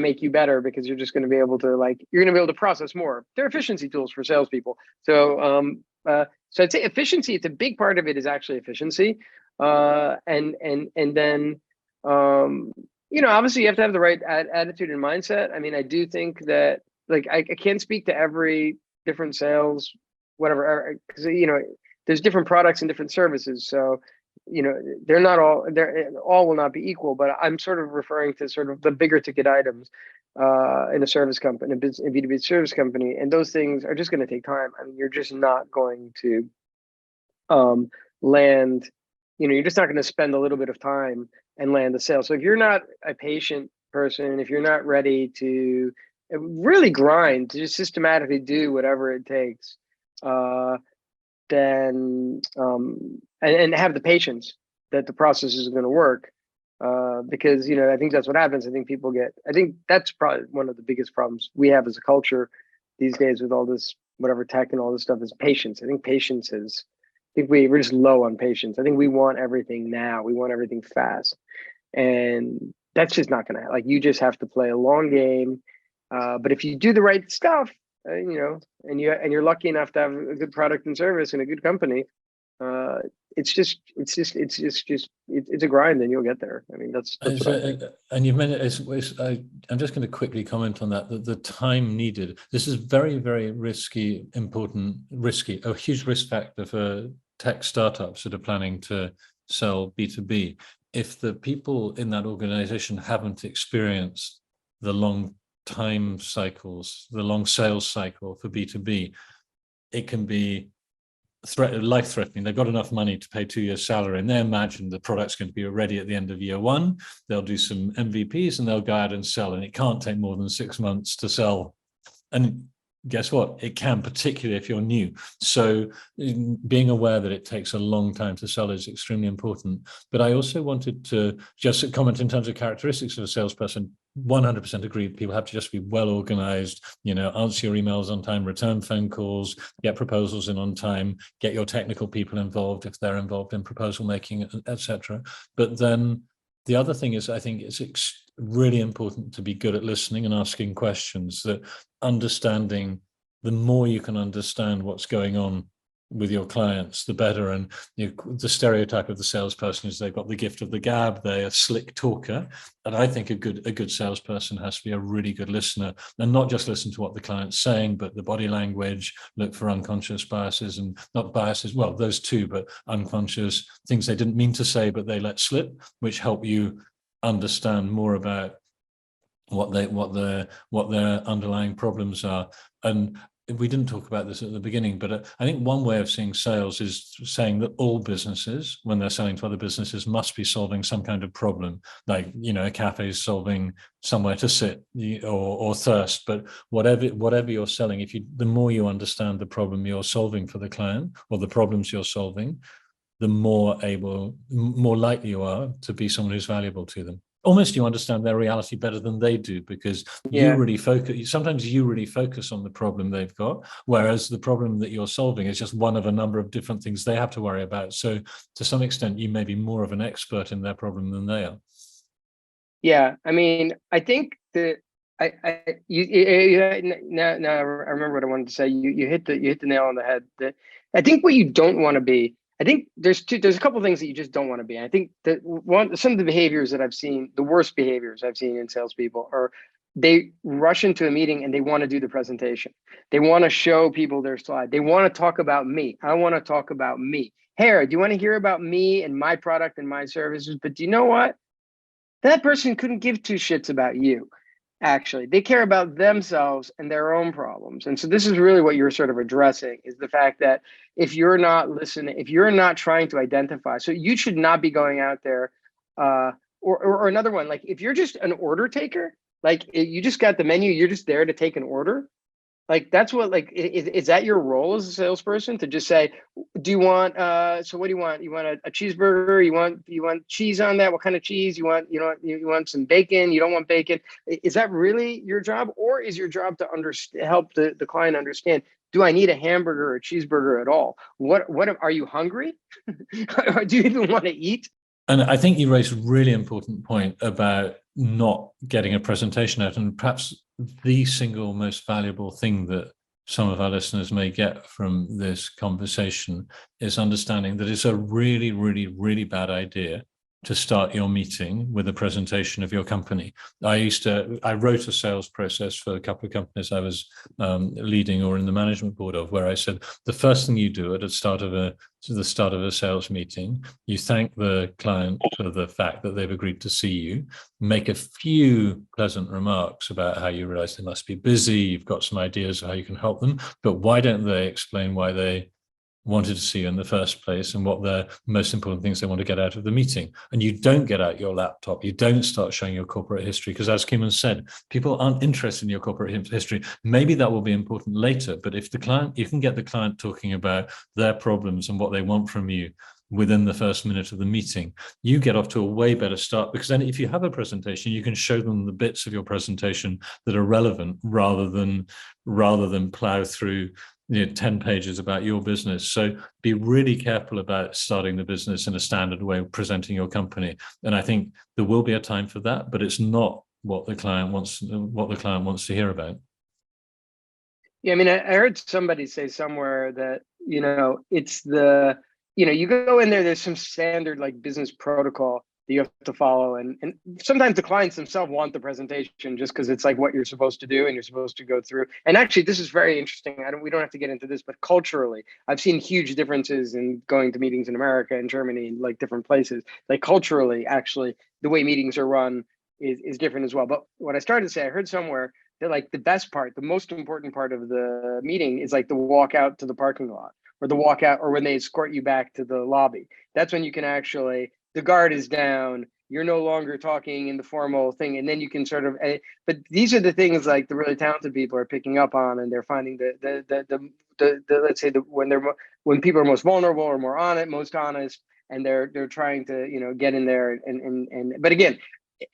make you better, because you're just gonna be able to process more. They're efficiency tools for salespeople. So so I'd say efficiency. It's a big part of it is actually efficiency, and then obviously you have to have the right attitude and mindset. I mean, I do think that I can't speak to every different sales whatever, because there's different products and different services. So they're all will not be equal, but I'm sort of referring to sort of the bigger ticket items in a service company, a B2B service company, and those things are just going to take time. I mean, you're just not going to land. You're just not going to spend a little bit of time and land the sale. So if you're not a patient person, if you're not ready to really grind, to just systematically do whatever it takes, then and have the patience that the process is going to work, because I think that's what happens. I think that's probably one of the biggest problems we have as a culture these days with all this whatever tech and all this stuff is patience. I think we're just low on patience. I think we want everything now. We want everything fast, and that's just not going to you just have to play a long game. But if you do the right stuff, and you're lucky enough to have a good product and service and a good company, it's a grind, and you'll get there. I mean, that's what I think. And you've mentioned I'm just going to quickly comment on that the time needed. This is very, very risky, a huge risk factor for tech startups that are planning to sell B2B. If the people in that organization haven't experienced the long time cycles, the long sales cycle for B2B, it can be life-threatening. They've got enough money to pay 2 years' salary, and they imagine the product's going to be ready at the end of year one. They'll do some MVPs and they'll go out and sell, and it can't take more than 6 months to sell. And guess what? It can, particularly if you're new. So being aware that it takes a long time to sell is extremely important. But I also wanted to just comment in terms of characteristics of a salesperson. 100% agree. People have to just be well organized, answer your emails on time, return phone calls, get proposals in on time, get your technical people involved if they're involved in proposal making, etc. But then the other thing is, I think it's really important to be good at listening and asking questions. That understanding, the more you can understand what's going on with your clients, the better. And the stereotype of the salesperson is they've got the gift of the gab, they're a slick talker. And I think a good salesperson has to be a really good listener, and not just listen to what the client's saying, but the body language, look for unconscious biases, and not biases, well, those two, but unconscious things they didn't mean to say, but they let slip, which help you understand more about what their underlying problems are. And we didn't talk about this at the beginning, but I think one way of seeing sales is saying that all businesses, when they're selling to other businesses, must be solving some kind of problem. Like, a cafe is solving somewhere to sit or thirst, but whatever you're selling, the more you understand the problem you're solving for the client or the problems you're solving, the more likely you are to be someone who's valuable to them. Almost you understand their reality better than they do, because sometimes you really focus on the problem they've got, whereas the problem that you're solving is just one of a number of different things they have to worry about. So to some extent, you may be more of an expert in their problem than they are. Yeah, I mean, I think that now I remember what I wanted to say. You hit the nail on the head. I think what you don't want to be. I think there's a couple of things that you just don't want to be. I think that some of the behaviors that I've seen, the worst behaviors I've seen in salespeople, are they rush into a meeting and they want to do the presentation. They want to show people their slide. They want to talk about me. I want to talk about me. Hey, do you want to hear about me and my product and my services? But do you know what? That person couldn't give two shits about you. Actually, they care about themselves and their own problems. And so this is really what you're sort of addressing, is the fact that if you're not listening, if you're not trying to identify, so you should not be going out there, or another one, like if you're just an order taker, like you just got the menu, you're just there to take an order. Like that's what, like, is that your role as a salesperson, to just say, do you want, so what do you want? You want a cheeseburger? You want cheese on that? What kind of cheese? You want some bacon? You don't want bacon? Is that really your job? Or is your job to help the client understand, do I need a hamburger or a cheeseburger at all? What are you hungry? Do you even want to eat? And I think you raised a really important point about not getting a presentation out, and perhaps the single most valuable thing that some of our listeners may get from this conversation is understanding that it's a really, really, really bad idea to start your meeting with a presentation of your company. I wrote a sales process for a couple of companies I was leading or in the management board of, where I said, the first thing you do at the start of a sales meeting, you thank the client for the fact that they've agreed to see you, make a few pleasant remarks about how you realize they must be busy, you've got some ideas of how you can help them, but why don't they explain why they wanted to see you in the first place and what the most important things they want to get out of the meeting. And you don't get out your laptop. You don't start showing your corporate history, because as Kimon said, people aren't interested in your corporate history. Maybe that will be important later, but if you can get the client talking about their problems and what they want from you within the first minute of the meeting, you get off to a way better start, because then if you have a presentation, you can show them the bits of your presentation that are relevant rather than plow through 10 pages about your business. So be really careful about starting the business in a standard way of presenting your company. And I think there will be a time for that, but it's not what the client wants to hear about. Yeah, I mean, I heard somebody say somewhere that, it's you go in there's some standard like business protocol that you have to follow. And sometimes the clients themselves want the presentation just because it's like what you're supposed to do and you're supposed to go through. And actually, this is very interesting. We don't have to get into this, but culturally, I've seen huge differences in going to meetings in America and Germany and like different places. Like culturally, actually, the way meetings are run is different as well. But what I started to say, I heard somewhere that like the best part, the most important part of the meeting is like the walk out to the parking lot, or the walk out, or when they escort you back to the lobby. That's when you can actually, the guard is down, you're no longer talking in the formal thing, and then you can sort of, but these are the things like the really talented people are picking up on, and they're finding the let's say when people are most vulnerable or most honest, and they're trying to get in there and but again,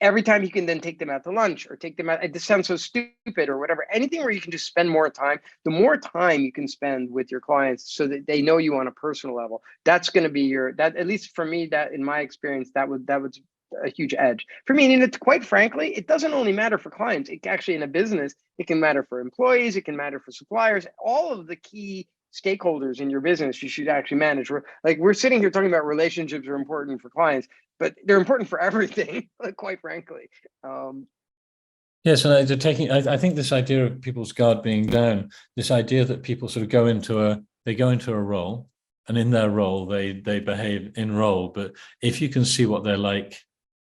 every time you can then take them out to lunch or take them out, this sounds so stupid or whatever, anything where you can just spend more time, the more time you can spend with your clients so that they know you on a personal level, that's going to be that, at least for me, that in my experience, that was a huge edge for me. And it's quite frankly, it doesn't only matter for clients. It actually, in a business, it can matter for employees. It can matter for suppliers, all of the key stakeholders in your business you should actually manage. We're sitting here talking about relationships are important for clients, but they're important for everything, quite frankly. Yes, and I think this idea of people's guard being down, this idea that people sort of go into a role, and in their role they behave in role. But if you can see what they're like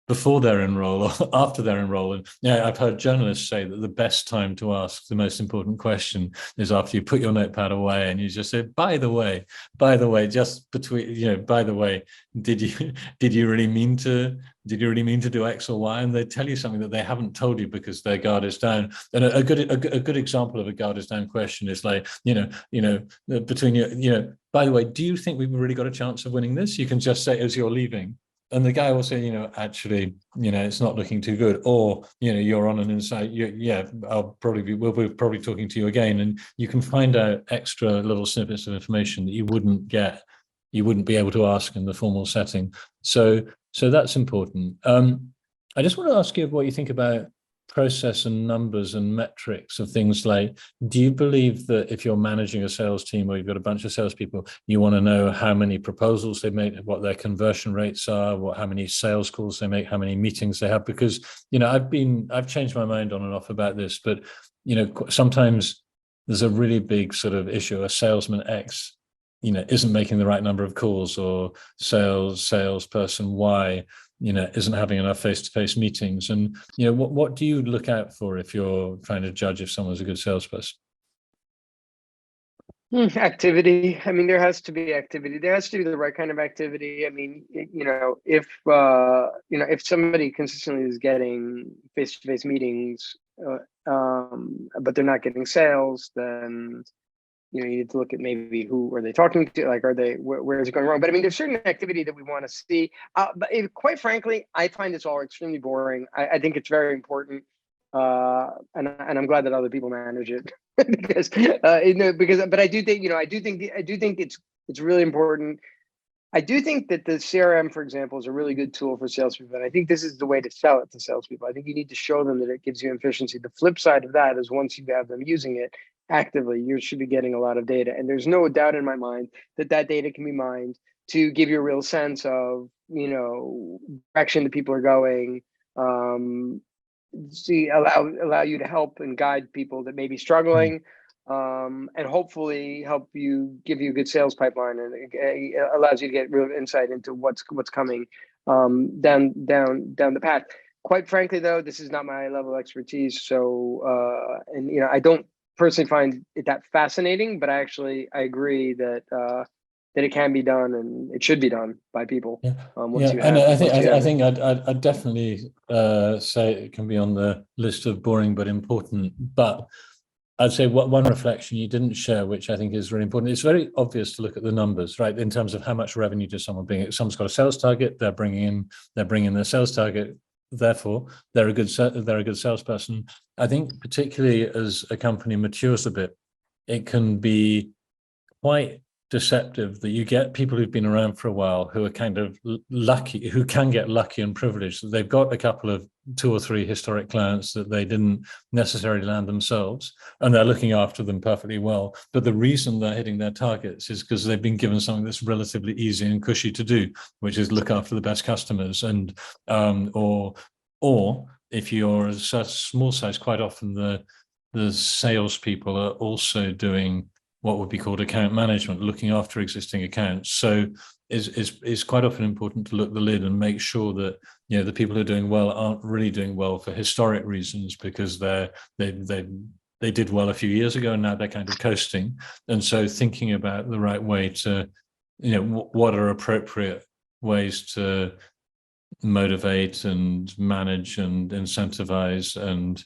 before they're enrolled or after they're enrolled. And yeah, I've heard journalists say that the best time to ask the most important question is after you put your notepad away and you just say, by the way, just between, by the way, did you really mean to do X or Y? And they tell you something that they haven't told you because their guard is down. And a good example of a guard is down question is like, between you, by the way, do you think we've really got a chance of winning this? You can just say as you're leaving. And the guy will say, actually, it's not looking too good. Or, you're on an insight. We'll be probably talking to you again. And you can find out extra little snippets of information that you wouldn't be able to ask in the formal setting. So that's important. I just want to ask you what you think about process and numbers and metrics of things like, do you believe that if you're managing a sales team or you've got a bunch of salespeople, you want to know how many proposals they make, what their conversion rates are, how many sales calls they make, how many meetings they have? Because, I've changed my mind on and off about this, but, sometimes there's a really big sort of issue. A salesman X, isn't making the right number of calls, or salesperson Y, isn't having enough face-to-face meetings. And, what do you look out for if you're trying to judge if someone's a good salesperson? Activity. I mean, there has to be activity. There has to be the right kind of activity. I mean, if somebody consistently is getting face-to-face meetings, but they're not getting sales, then you need to look at maybe who are they talking to, like, are they, where is it going wrong? But I mean, there's certain activity that we want to see. But quite frankly, I find this all extremely boring. I think it's very important. And I'm glad that other people manage it because but I do think it's really important. I do think that the CRM, for example, is a really good tool for salespeople. And I think this is the way to sell it to salespeople. I think you need to show them that it gives you efficiency. The flip side of that is once you have them using it actively, you should be getting a lot of data. And there's no doubt in my mind that data can be mined to give you a real sense of, direction that people are going, allow you to help and guide people that may be struggling. And hopefully give you a good sales pipeline, and it allows you to get real insight into what's coming down the path. Quite frankly, though, this is not my level of expertise. So, I don't personally find it that fascinating, but I agree that it can be done and it should be done by people. I think I'd definitely say it can be on the list of boring but important. But I'd say one reflection you didn't share, which I think is really important. It's very obvious to look at the numbers, right? In terms of how much revenue does someone bring? Someone's got a sales target, they're bringing in their sales target. Therefore, they're a good salesperson. I think particularly as a company matures a bit, it can be quite deceptive that you get people who've been around for a while who are kind of lucky, who can get lucky and privileged. They've got a couple of 2 or 3 historic clients that they didn't necessarily land themselves, and they're looking after them perfectly well. But the reason they're hitting their targets is because they've been given something that's relatively easy and cushy to do, which is look after the best customers. And or if you're a small size, quite often the salespeople are also doing what would be called account management, looking after existing accounts. So it's quite often important to look the lid and make sure that the people who are doing well aren't really doing well for historic reasons, because they did well a few years ago and now they're kind of coasting. And so thinking about the right way to, what are appropriate ways to motivate and manage and incentivize and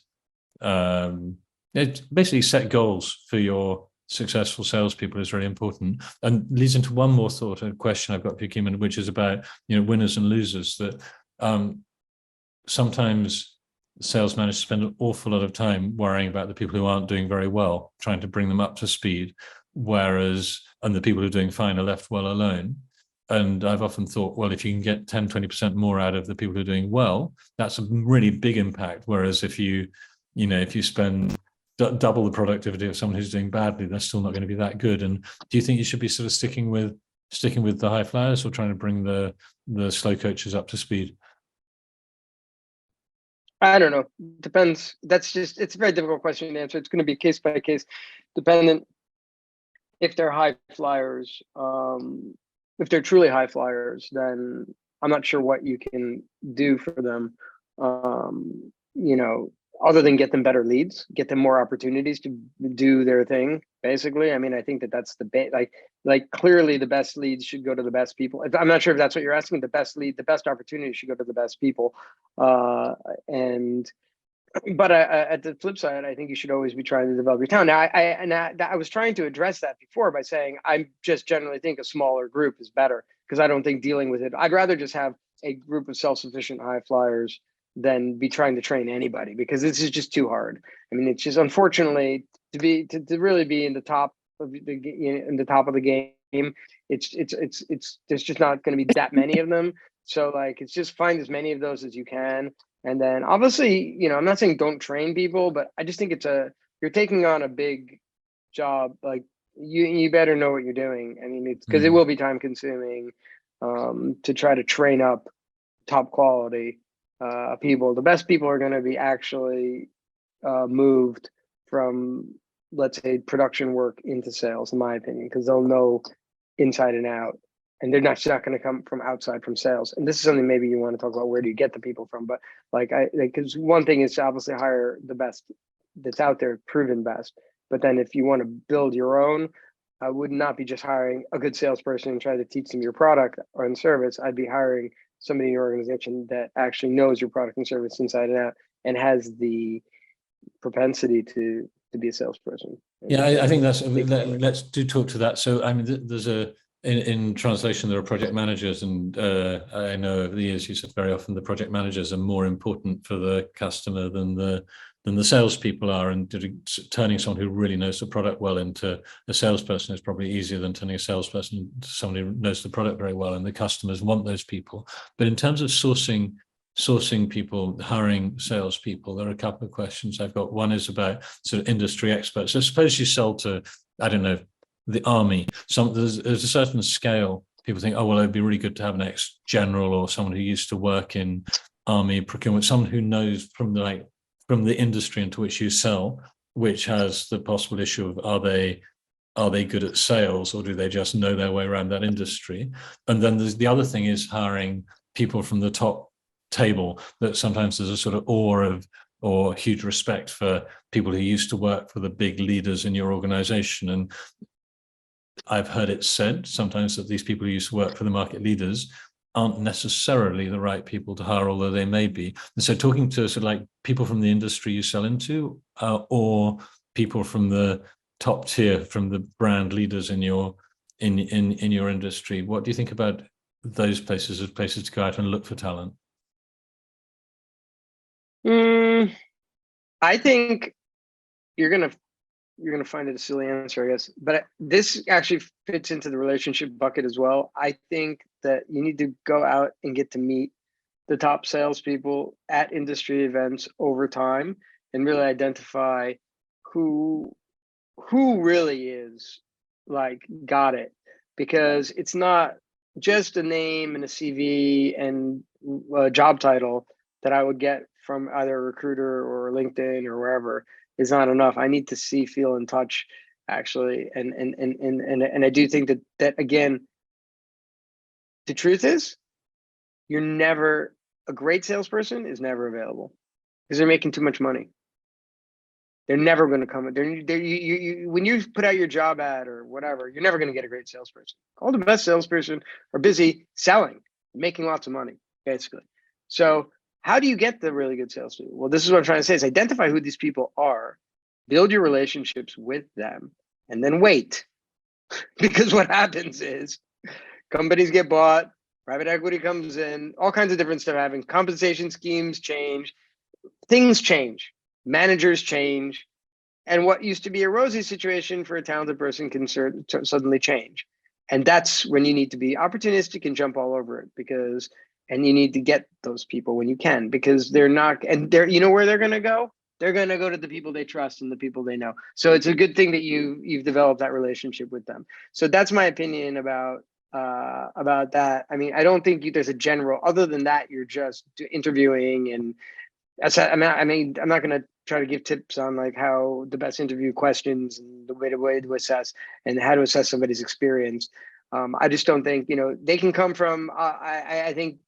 basically set goals for your successful salespeople is really important, and leads into one more thought and question I've got for you, Kimon, which is about winners and losers. That sometimes sales managers spend an awful lot of time worrying about the people who aren't doing very well, trying to bring them up to speed, and the people who are doing fine are left well alone. And I've often thought, well, if you can get 10-20% more out of the people who are doing well, that's a really big impact. Whereas if you spend double the productivity of someone who's doing badly, they're still not going to be that good. And do you think you should be sort of sticking with the high flyers, or trying to bring the slow coaches up to speed? I don't know. Depends. It's a very difficult question to answer. It's going to be case by case dependent. If they're high flyers, if they're truly high flyers, then I'm not sure what you can do for them, you know, other than get them better leads, get them more opportunities to do their thing. Basically, I mean, I think that that's the like clearly the best leads should go to the best people. I'm not sure if that's what you're asking. The best opportunity should go to the best people, and but at the flip side, I think you should always be trying to develop your talent. Now, I was trying to address that before by saying I just generally think a smaller group is better because I don't think dealing with it. I'd rather just have a group of self-sufficient high flyers than be trying to train anybody, because this is just too hard. I mean, it's just unfortunately to really be in the top of the game. It's there's just not going to be that many of them. So like, it's just find as many of those as you can. And then obviously, you know, I'm not saying don't train people, but I just think you're taking on a big job. Like you better know what you're doing. I mean, it's because it will be time consuming to try to train up top quality people. The best people are going to be actually moved from, let's say, production work into sales, in my opinion, because they'll know inside and out. And they're not going to come from outside from sales. And this is something maybe you want to talk about, where do you get the people from? But because one thing is to obviously hire the best that's out there, proven best. But then if you want to build your own, I would not be just hiring a good salesperson and try to teach them your product or service. I'd be hiring somebody in your organization that actually knows your product and service inside and out and has the propensity to be a salesperson. Yeah, I think let's do talk to that. So I mean, there's in translation, there are project managers, and I know over the years you said very often the project managers are more important for the customer than the salespeople are, and turning someone who really knows the product well into a salesperson is probably easier than turning a salesperson to someone who knows the product very well, and the customers want those people. But in terms of sourcing people, hiring salespeople, there are a couple of questions I've got. One is about sort of industry experts. So suppose you sell to, I don't know, the army. There's a certain scale. People think, oh, well, it'd be really good to have an ex-general or someone who used to work in army procurement, someone who knows from the industry into which you sell, which has the possible issue of are they good at sales, or do they just know their way around that industry? And then there's the other thing is hiring people from the top table, that sometimes there's a sort of awe of or huge respect for people who used to work for the big leaders in your organization. And I've heard it said sometimes that these people who used to work for the market leaders aren't necessarily the right people to hire, although they may be. And so talking to sort of like people from the industry you sell into, or people from the top tier, from the brand leaders in your industry, what do you think about those places as places to go out and look for talent? I think you're gonna find it a silly answer, I guess, but this actually fits into the relationship bucket as well. I think that you need to go out and get to meet the top salespeople at industry events over time and really identify who really is like got it, because it's not just a name and a CV and a job title that I would get from either a recruiter or LinkedIn or wherever is not enough. I need to see, feel, and touch, actually. And I do think that again, the truth is, a great salesperson is never available because they're making too much money. They're never going to come. When you put out your job ad or whatever, you're never going to get a great salesperson. All the best salesperson are busy selling, making lots of money, basically. So how do you get the really good salespeople? Well, this is what I'm trying to say: is identify who these people are, build your relationships with them, and then wait. Because what happens is companies get bought, private equity comes in, all kinds of different stuff happen. Compensation schemes change, things change, managers change, and what used to be a rosy situation for a talented person can suddenly change. And that's when you need to be opportunistic and jump all over it, and you need to get those people when you can, because they're not, and you know where they're going to go? They're going to go to the people they trust and the people they know. So it's a good thing that you've developed that relationship with them. So that's my opinion about that. I mean, I don't think there's a general, other than that, you're just interviewing. And I'm not going to try to give tips on like how the best interview questions and the way to assess and how to assess somebody's experience. I just don't think, they can come from, I think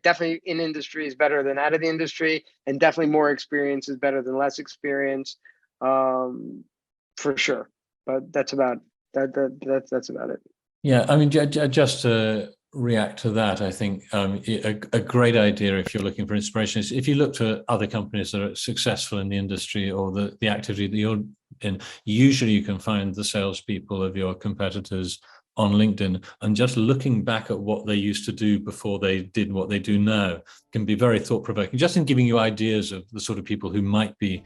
definitely in industry is better than out of the industry, and definitely more experience is better than less experience, for sure. But that's about that's about it. Yeah, I mean, just to react to that, I think a great idea if you're looking for inspiration is if you look to other companies that are successful in the industry or the activity that you're in, usually you can find the salespeople of your competitors on LinkedIn, and just looking back at what they used to do before they did what they do now can be very thought-provoking, just in giving you ideas of the sort of people who might be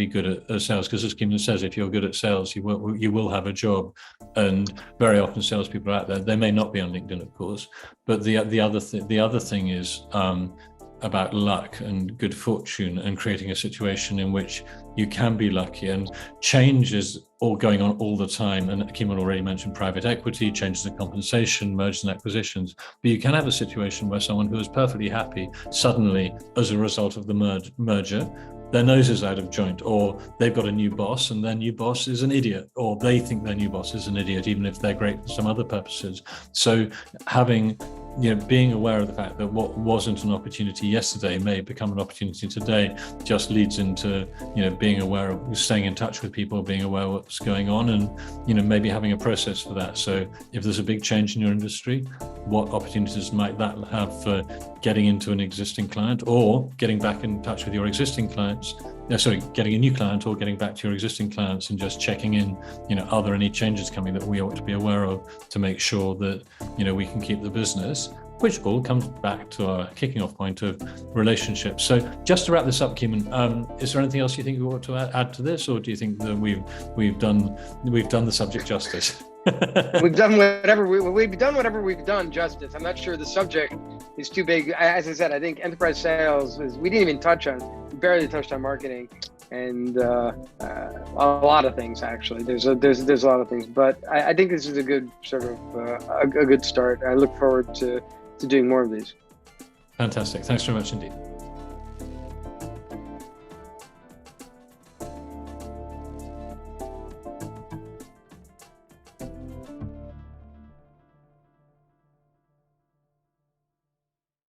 good at sales. Because as Kimon says, if you're good at sales, you will have a job. And very often salespeople out there, they may not be on LinkedIn, of course, but the other thing is about luck and good fortune and creating a situation in which you can be lucky. And change is all going on all the time. And Kimon already mentioned private equity, changes in compensation, mergers and acquisitions. But you can have a situation where someone who is perfectly happy suddenly, as a result of the merger, their nose is out of joint, or they've got a new boss and their new boss is an idiot, or they think their new boss is an idiot, even if they're great for some other purposes. So being aware of the fact that what wasn't an opportunity yesterday may become an opportunity today just leads into, being aware of staying in touch with people, being aware of what's going on, and, maybe having a process for that. So if there's a big change in your industry, what opportunities might that have for getting into an existing client or getting back in touch with your existing clients? Getting a new client or getting back to your existing clients and just checking in, are there any changes coming that we ought to be aware of to make sure that, we can keep the business, which all comes back to our kicking off point of relationships. So just to wrap this up, Kimon, is there anything else you think we ought to add to this, or do you think that we've done the subject justice? We've done whatever we've done justice. I'm not sure the subject is too big. As I said, I think enterprise sales we didn't even touch on. We barely touched on marketing and a lot of things actually. There's a lot of things, but I think this is a good sort of a good start. I look forward to doing more of these. Fantastic. Thanks very much indeed.